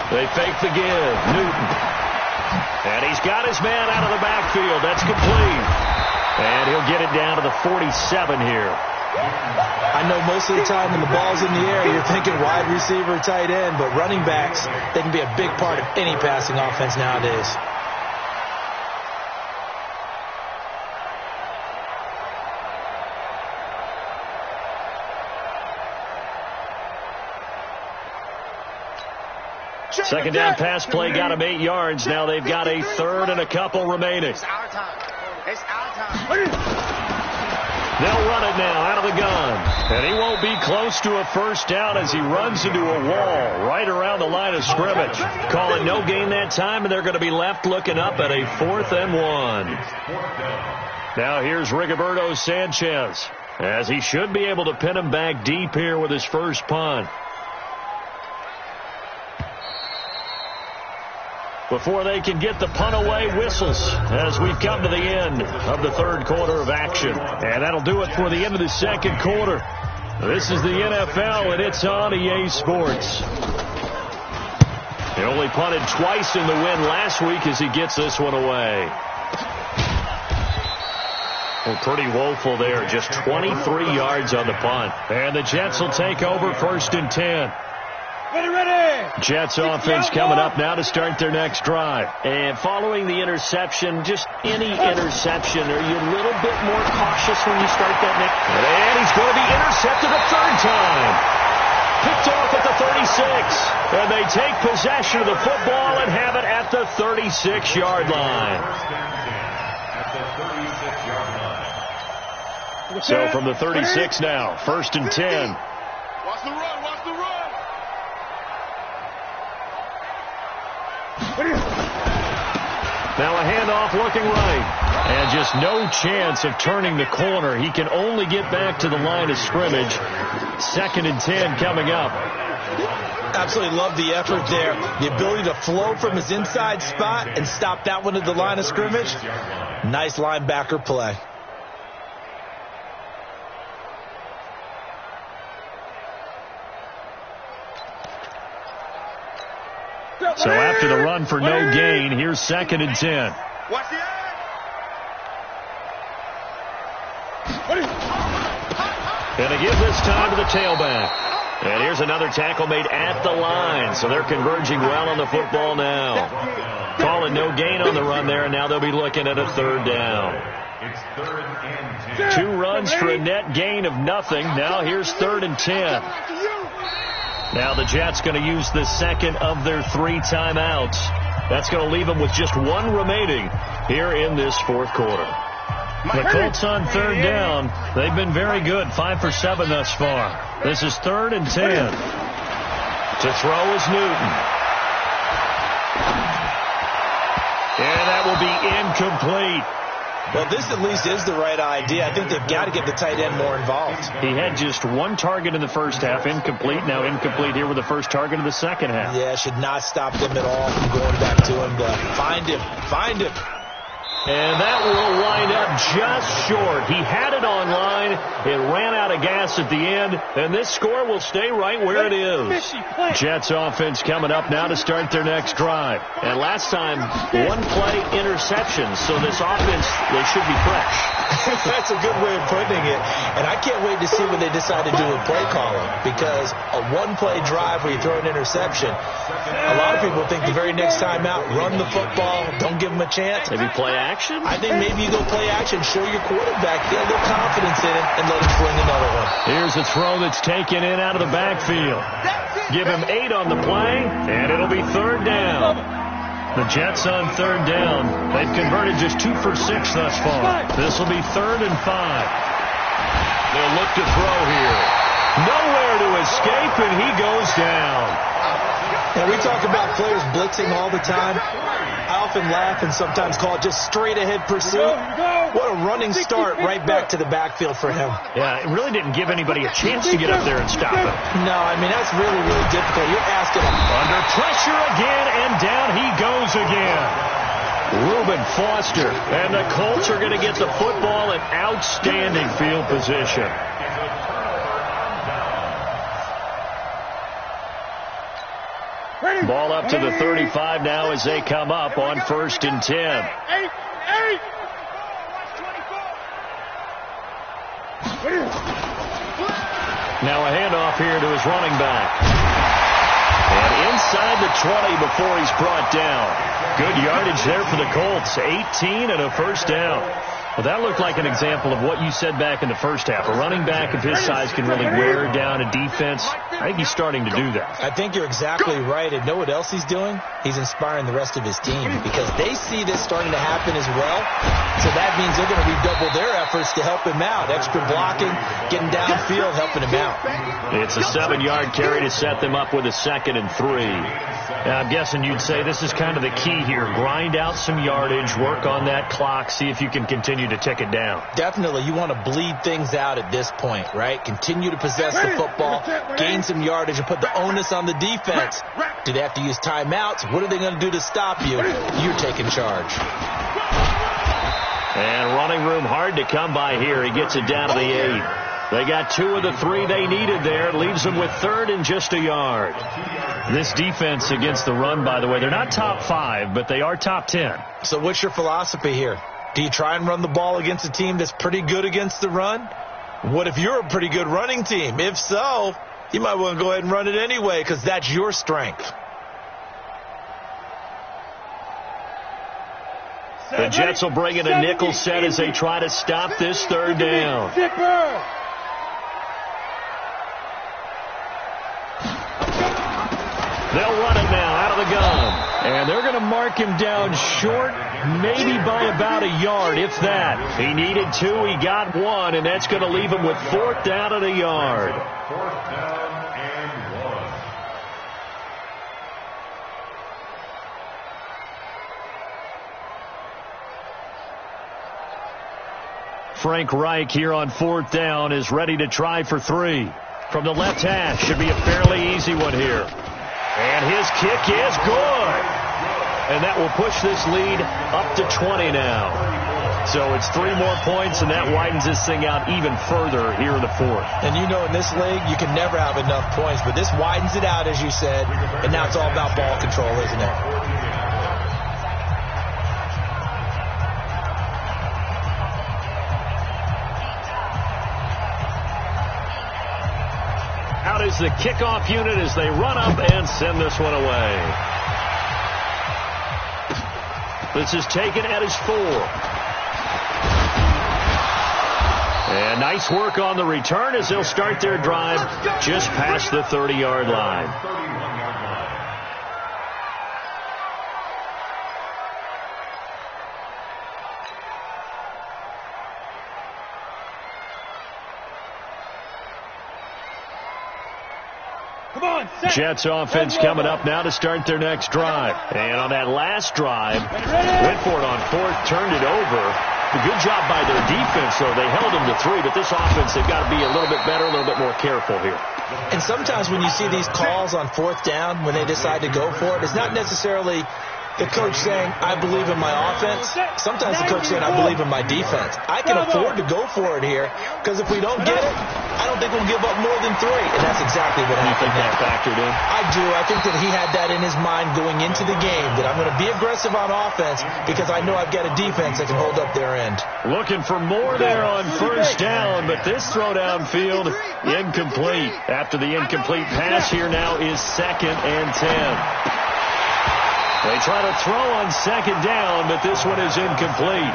They fake the give. Newton. And he's got his man out of the backfield. That's complete. And he'll get it down to the 47 here. I know most of the time when the ball's in the air, you're thinking wide receiver, tight end, but running backs, they can be a big part of any passing offense nowadays. Second down pass play got him 8 yards. Now they've got a third and a couple remaining. It's our time. It's our time. They'll run it now out of the gun. And he won't be close to a first down as he runs into a wall right around the line of scrimmage. Call it no gain that time, and they're going to be left looking up at a 4th and 1. Now here's Rigoberto Sanchez as he should be able to pin him back deep here with his first punt. Before they can get the punt away, whistles as we've come to the end of the third quarter of action. And that'll do it for the end of the second quarter. This is the NFL, and it's on EA Sports. He only punted twice in the win last week as he gets this one away. Well, pretty woeful there. Just 23 yards on the punt. And the Jets will take over 1st and 10. Ready. Jets offense coming up now to start their next drive. And following the interception, just any interception, are you a little bit more cautious when you start that next? And he's going to be intercepted a 3rd time. Picked off at the 36. And they take possession of the football and have it at the 36-yard line. So from the 36 now, 1st and 10. Watch the run. Watch the run. Now a handoff looking right. And just no chance of turning the corner. He can only get back to the line of scrimmage. 2nd and 10 coming up. Absolutely love the effort there. The ability to flow from his inside spot and stop that one at the line of scrimmage. Nice linebacker play. So after the run for no gain, here's 2nd and 10. Watch the And to give this time to the tailback. And here's another tackle made at the line. So they're converging well on the football now. Calling no gain on the run there, and now they'll be looking at a 3rd down. It's 3rd and 10. 2 runs for a net gain of nothing. Now here's 3rd and 10. Now the Jets going to use the 2nd of their 3 timeouts. That's going to leave them with just 1 remaining here in this 4th quarter. The Colts on 3rd down. They've been very good, 5 for 7 thus far. This is 3rd and 10. To throw is Newton. And that will be incomplete. Well, this at least is the right idea. I think they've got to get the tight end more involved. He had just 1 target in the first half, incomplete. Now incomplete here with the first target of the second half. Yeah, should not stop them at all from going back to him to find him. Find him. And that will wind up just short. He had it on line. It ran out of gas at the end. And this score will stay right where it is. Jets offense coming up now to start their next drive. And last time, 1-play interception. So this offense, they should be fresh. That's a good way of putting it. And I can't wait to see when they decide to do a play calling. Because a 1-play drive where you throw an interception, a lot of people think the very next time out, run the football, don't give them a chance. Maybe play action? I think maybe you go play action, show your quarterback, get a little confidence in him, and let him fling another one. Here's a throw that's taken in out of the backfield. Give him 8 on the play, and it'll be 3rd down. The Jets on 3rd down. They've converted just 2 for 6 thus far. This will be 3rd and 5. They'll look to throw here. Nowhere to escape, and he goes down. And we talk about players blitzing all the time. I often laugh and sometimes call it just straight-ahead pursuit. What a running start right back to the backfield for him. Yeah, it really didn't give anybody a chance to get up there and stop him. No, I mean, that's really, really difficult. You're asking him. Under pressure again, and down he goes again. Reuben Foster. And the Colts are going to get the football in outstanding field position. Ball up to the 35 now as they come up on 1st and 10. Now a handoff here to his running back. And inside the 20 before he's brought down. Good yardage there for the Colts. 18 and a 1st down. Well, that looked like an example of what you said back in the first half. A running back of his size can really wear down a defense. I think he's starting to do that. I think you're exactly right. And know what else he's doing? He's inspiring the rest of his team because they see this starting to happen as well. So that means they're going to redouble their efforts to help him out. Extra blocking, getting downfield, helping him out. It's a 7-yard carry to set them up with a 2nd and 3. Now, I'm guessing you'd say this is kind of the key here. Grind out some yardage, work on that clock, see if you can continue to tick it down. Definitely. You want to bleed things out at this point, right? Continue to possess the football, gain some yardage, and put the onus on the defense. Do they have to use timeouts? What are they going to do to stop you? You're taking charge. And running room hard to come by here. He gets it down to the 8. They got 2 of the 3 they needed there. It leaves them with 3rd and just a yard. This defense against the run, by the way, they're not top 5, but they are top 10. So what's your philosophy here? Do you try and run the ball against a team that's pretty good against the run? What if you're a pretty good running team? If so, you might want to go ahead and run it anyway because that's your strength. The Jets will bring in a nickel set as they try to stop this 3rd down. They'll run it now out of the gun. And they're going to mark him down short, maybe by about a yard, if that. He needed 2, he got 1, and that's going to leave him with 4th down and a yard. 4th down and 1. Frank Reich here on 4th down is ready to try for 3. From the left hash, should be a fairly easy one here. And his kick is good. And that will push this lead up to 20 now. So it's 3 more points, and that widens this thing out even further here in the 4th. And you know in this league, you can never have enough points, but this widens it out, as you said, and now it's all about ball control, isn't it? Out is the kickoff unit as they run up and send this one away. This is taken at his 4. And nice work on the return as they'll start their drive just past the 30-yard line. Jets offense coming up now to start their next drive. And on that last drive, went for it on 4th, turned it over. A good job by their defense, though. They held them to 3, but this offense, they've got to be a little bit better, a little bit more careful here. And sometimes when you see these calls on 4th down, when they decide to go for it, it's not necessarily the coach saying, I believe in my offense. Sometimes the coach saying, I believe in my defense. I can afford to go for it here, because if we don't get it, I don't think we'll give up more than 3. And that's exactly what happened. You think that factored in? I do. I think that he had that in his mind going into the game, that I'm going to be aggressive on offense because I know I've got a defense that can hold up their end. Looking for more there on 1st down, but this throw downfield incomplete. After the incomplete pass, here now is 2nd and 10. They try to throw on 2nd down, but this one is incomplete.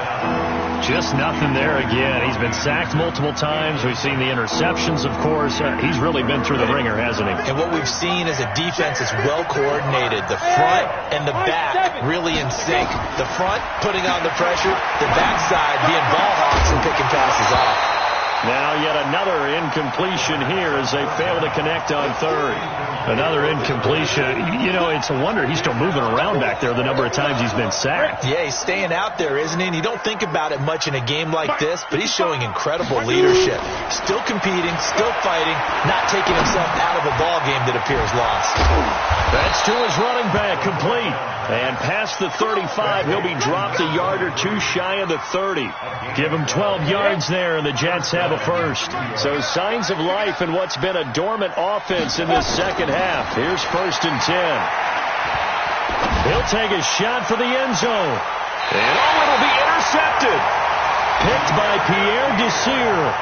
Just nothing there again. He's been sacked multiple times. We've seen the interceptions, of course. He's really been through the ringer, hasn't he? And what we've seen is a defense that's well coordinated. The front and the back really in sync. The front putting on the pressure, the backside being ball hawks and picking passes off. Now yet another incompletion here as they fail to connect on 3rd. Another incompletion. You know, it's a wonder he's still moving around back there the number of times he's been sacked. Yeah, he's staying out there, isn't he? And you don't think about it much in a game like this, but he's showing incredible leadership. Still competing, still fighting, not taking himself out of a ball game that appears lost. That's to his running back, complete. And past the 35, he'll be dropped a yard or 2 shy of the 30. Give him 12 yards there, and the Jets have a first. So signs of life in what's been a dormant offense in this second half. Here's 1st and 10. He'll take a shot for the end zone. And it'll be intercepted. Picked by Pierre Desir.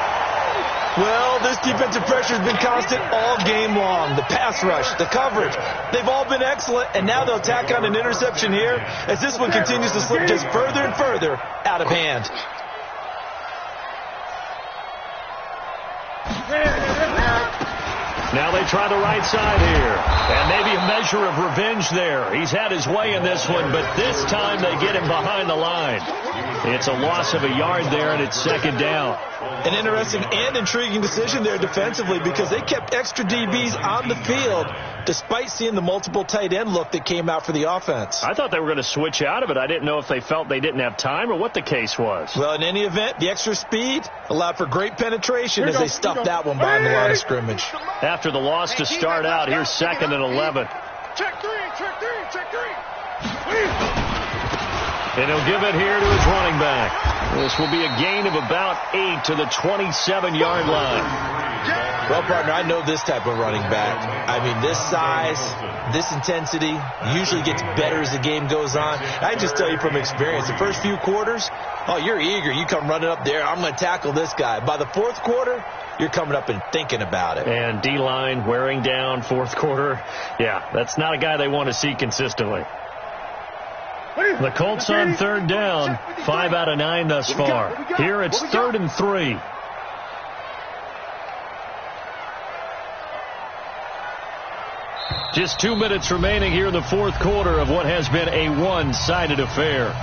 Well, this defensive pressure has been constant all game long. The pass rush, the coverage, they've all been excellent, and now they'll tack on an interception here as this one continues to slip just further and further out of hand. Now they try the right side here. And maybe a measure of revenge there. He's had his way in this one, but this time they get him behind the line. It's a loss of a yard there, and it's 2nd down. An interesting and intriguing decision there defensively because they kept extra DBs on the field despite seeing the multiple tight end look that came out for the offense. I thought they were going to switch out of it. I didn't know if they felt they didn't have time or what the case was. Well, in any event, the extra speed allowed for great penetration as they stuffed that one behind the line of scrimmage. After the loss to start out, here's 2nd and 11. Check 3. And he'll give it here to his running back. This will be a gain of about 8 to the 27-yard line. Well, partner, I know this type of running back. I mean, this size, this intensity usually gets better as the game goes on. I can just tell you from experience, the first few quarters, oh, you're eager. You come running up there, I'm going to tackle this guy. By the 4th quarter, you're coming up and thinking about it. And D-line wearing down 4th quarter. Yeah, that's not a guy they want to see consistently. The Colts on 3rd down, 5 out of 9 thus far. Here it's 3rd and 3. Just 2 minutes remaining here in the 4th quarter of what has been a one-sided affair.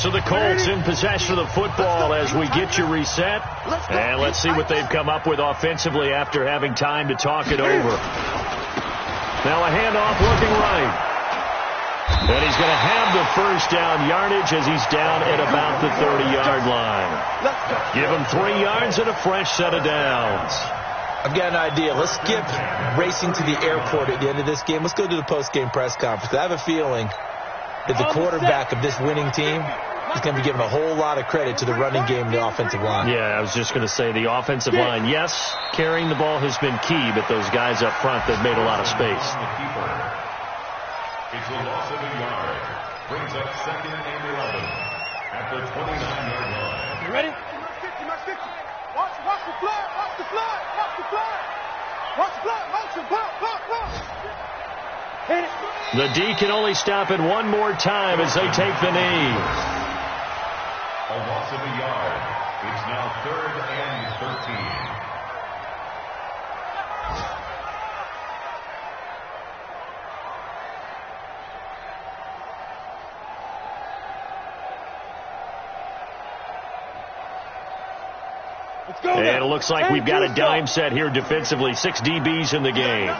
So the Colts in possession of the football as we get you reset. And let's see what they've come up with offensively after having time to talk it over. Now a handoff looking right. And he's going to have the first down yardage as he's down at about the 30-yard line. Give him 3 yards and a fresh set of downs. I've got an idea. Let's skip racing to the airport at the end of this game. Let's go to the post-game press conference. I have a feeling that the quarterback of this winning team is going to be given a whole lot of credit to the running game and the offensive line. Yeah, I was just going to say the offensive line, yes, carrying the ball has been key, but those guys up front, they've made a lot of space. It's a loss of a yard. Brings up 2nd and 11 at the 29-yard line. You ready? Watch the flag. Watch the flag. Watch the flag. Watch the flag. Motion. Block. Hit it. The D can only stop it one more time as they take the knee. A loss of a yard. It's now 3rd and 13. And it looks like we've got a dime set here defensively. 6 DBs in the game.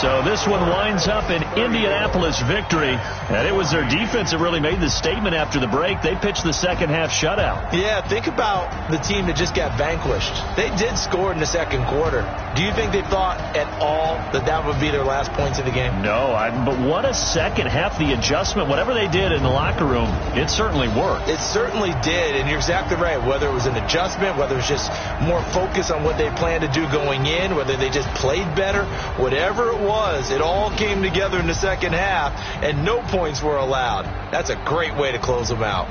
So this one winds up an Indianapolis victory, and it was their defense that really made the statement after the break. They pitched the second half shutout. Yeah, think about the team that just got vanquished. They did score in the second quarter. Do you think they thought at all that that would be their last points of the game? No, but what a second half. The adjustment, whatever they did in the locker room, it certainly worked. It certainly did, and you're exactly right. Whether it was an adjustment, whether it was just more focus on what they planned to do going in, whether they just played better, whatever it was, it all came together in the second half, and no points were allowed. That's a great way to close them out.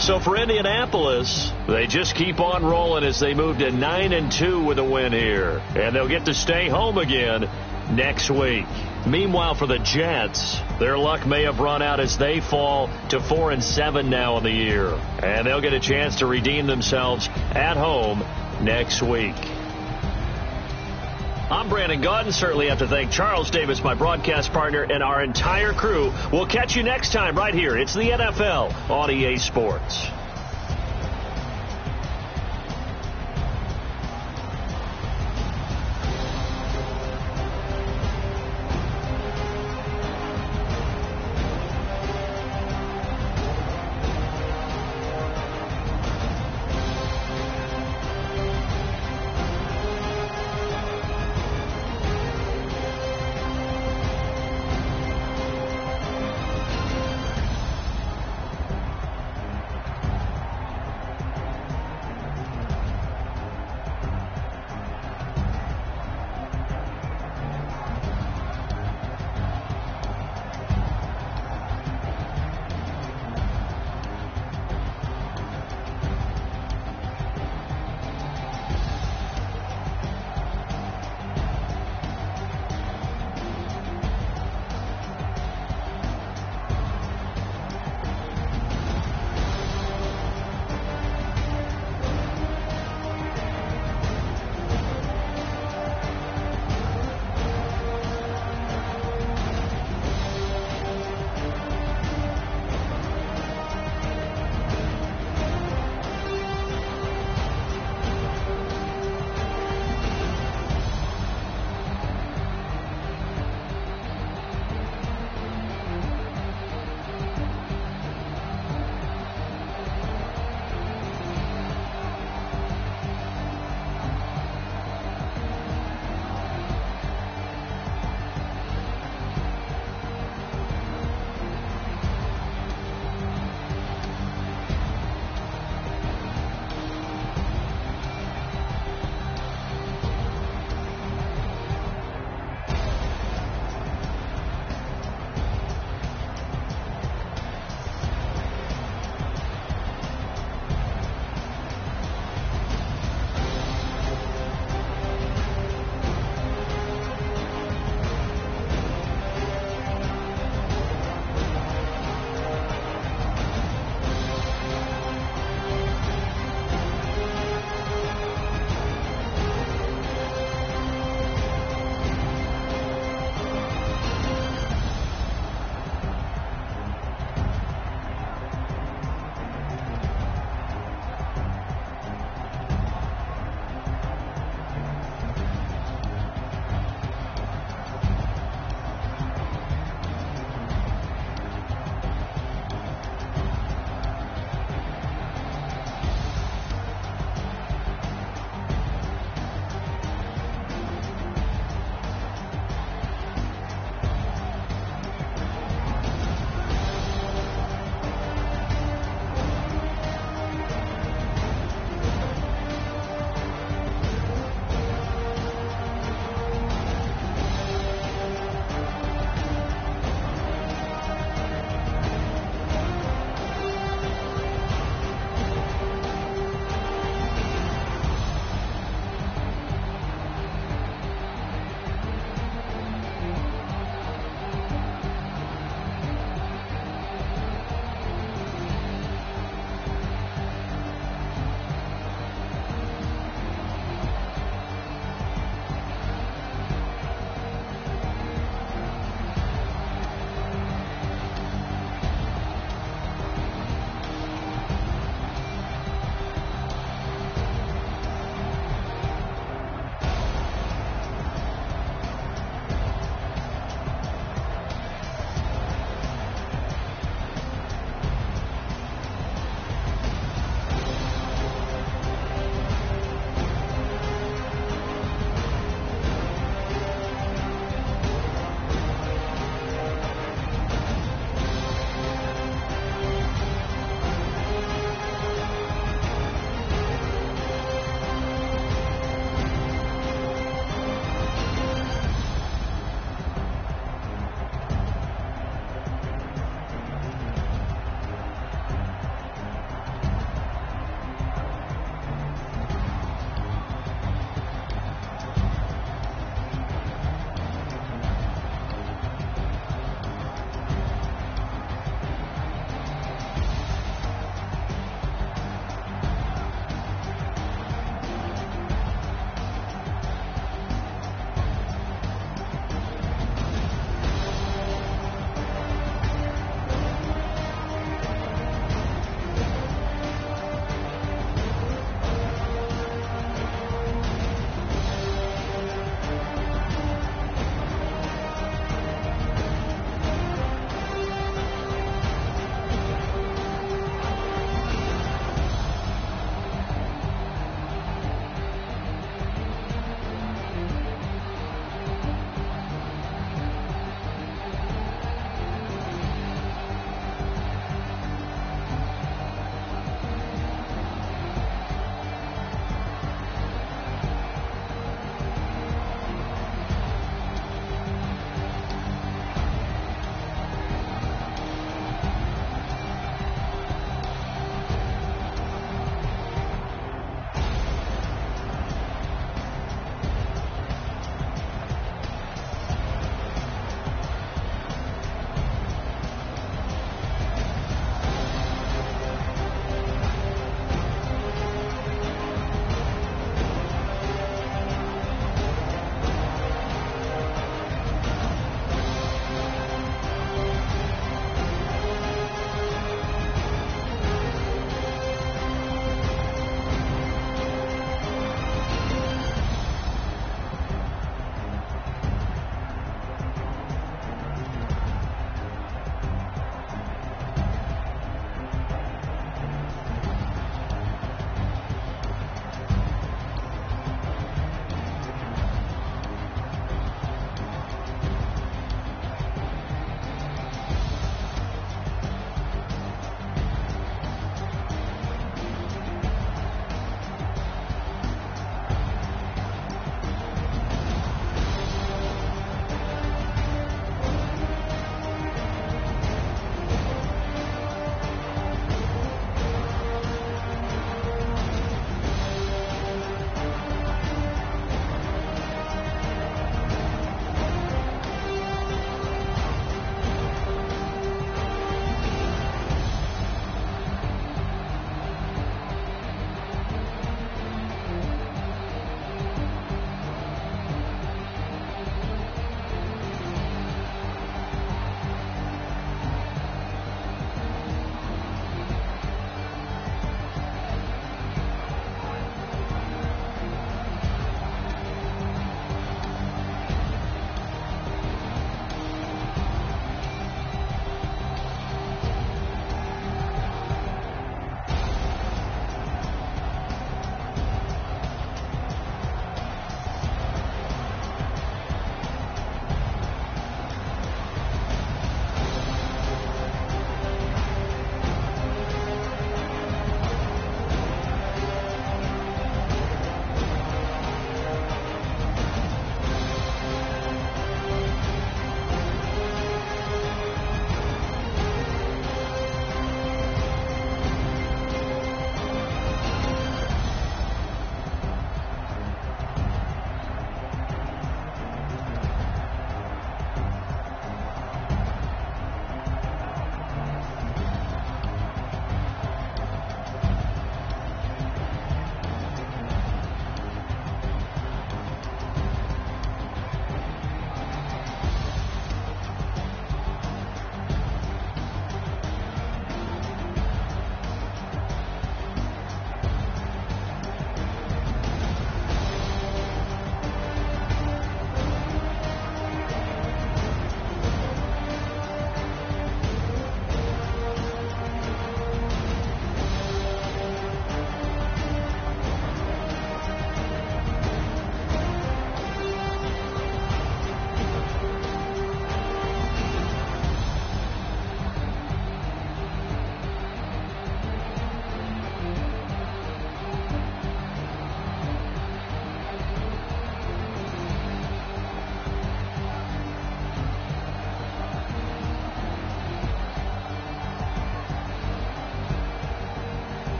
So for Indianapolis, they just keep on rolling as they move to 9-2 with a win here. And they'll get to stay home again next week. Meanwhile, for the Jets, their luck may have run out as they fall to 4-7 now in the year. And they'll get a chance to redeem themselves at home next week. I'm Brandon Gaudin. Certainly have to thank Charles Davis, my broadcast partner, and our entire crew. We'll catch you next time right here. It's the NFL on EA Sports.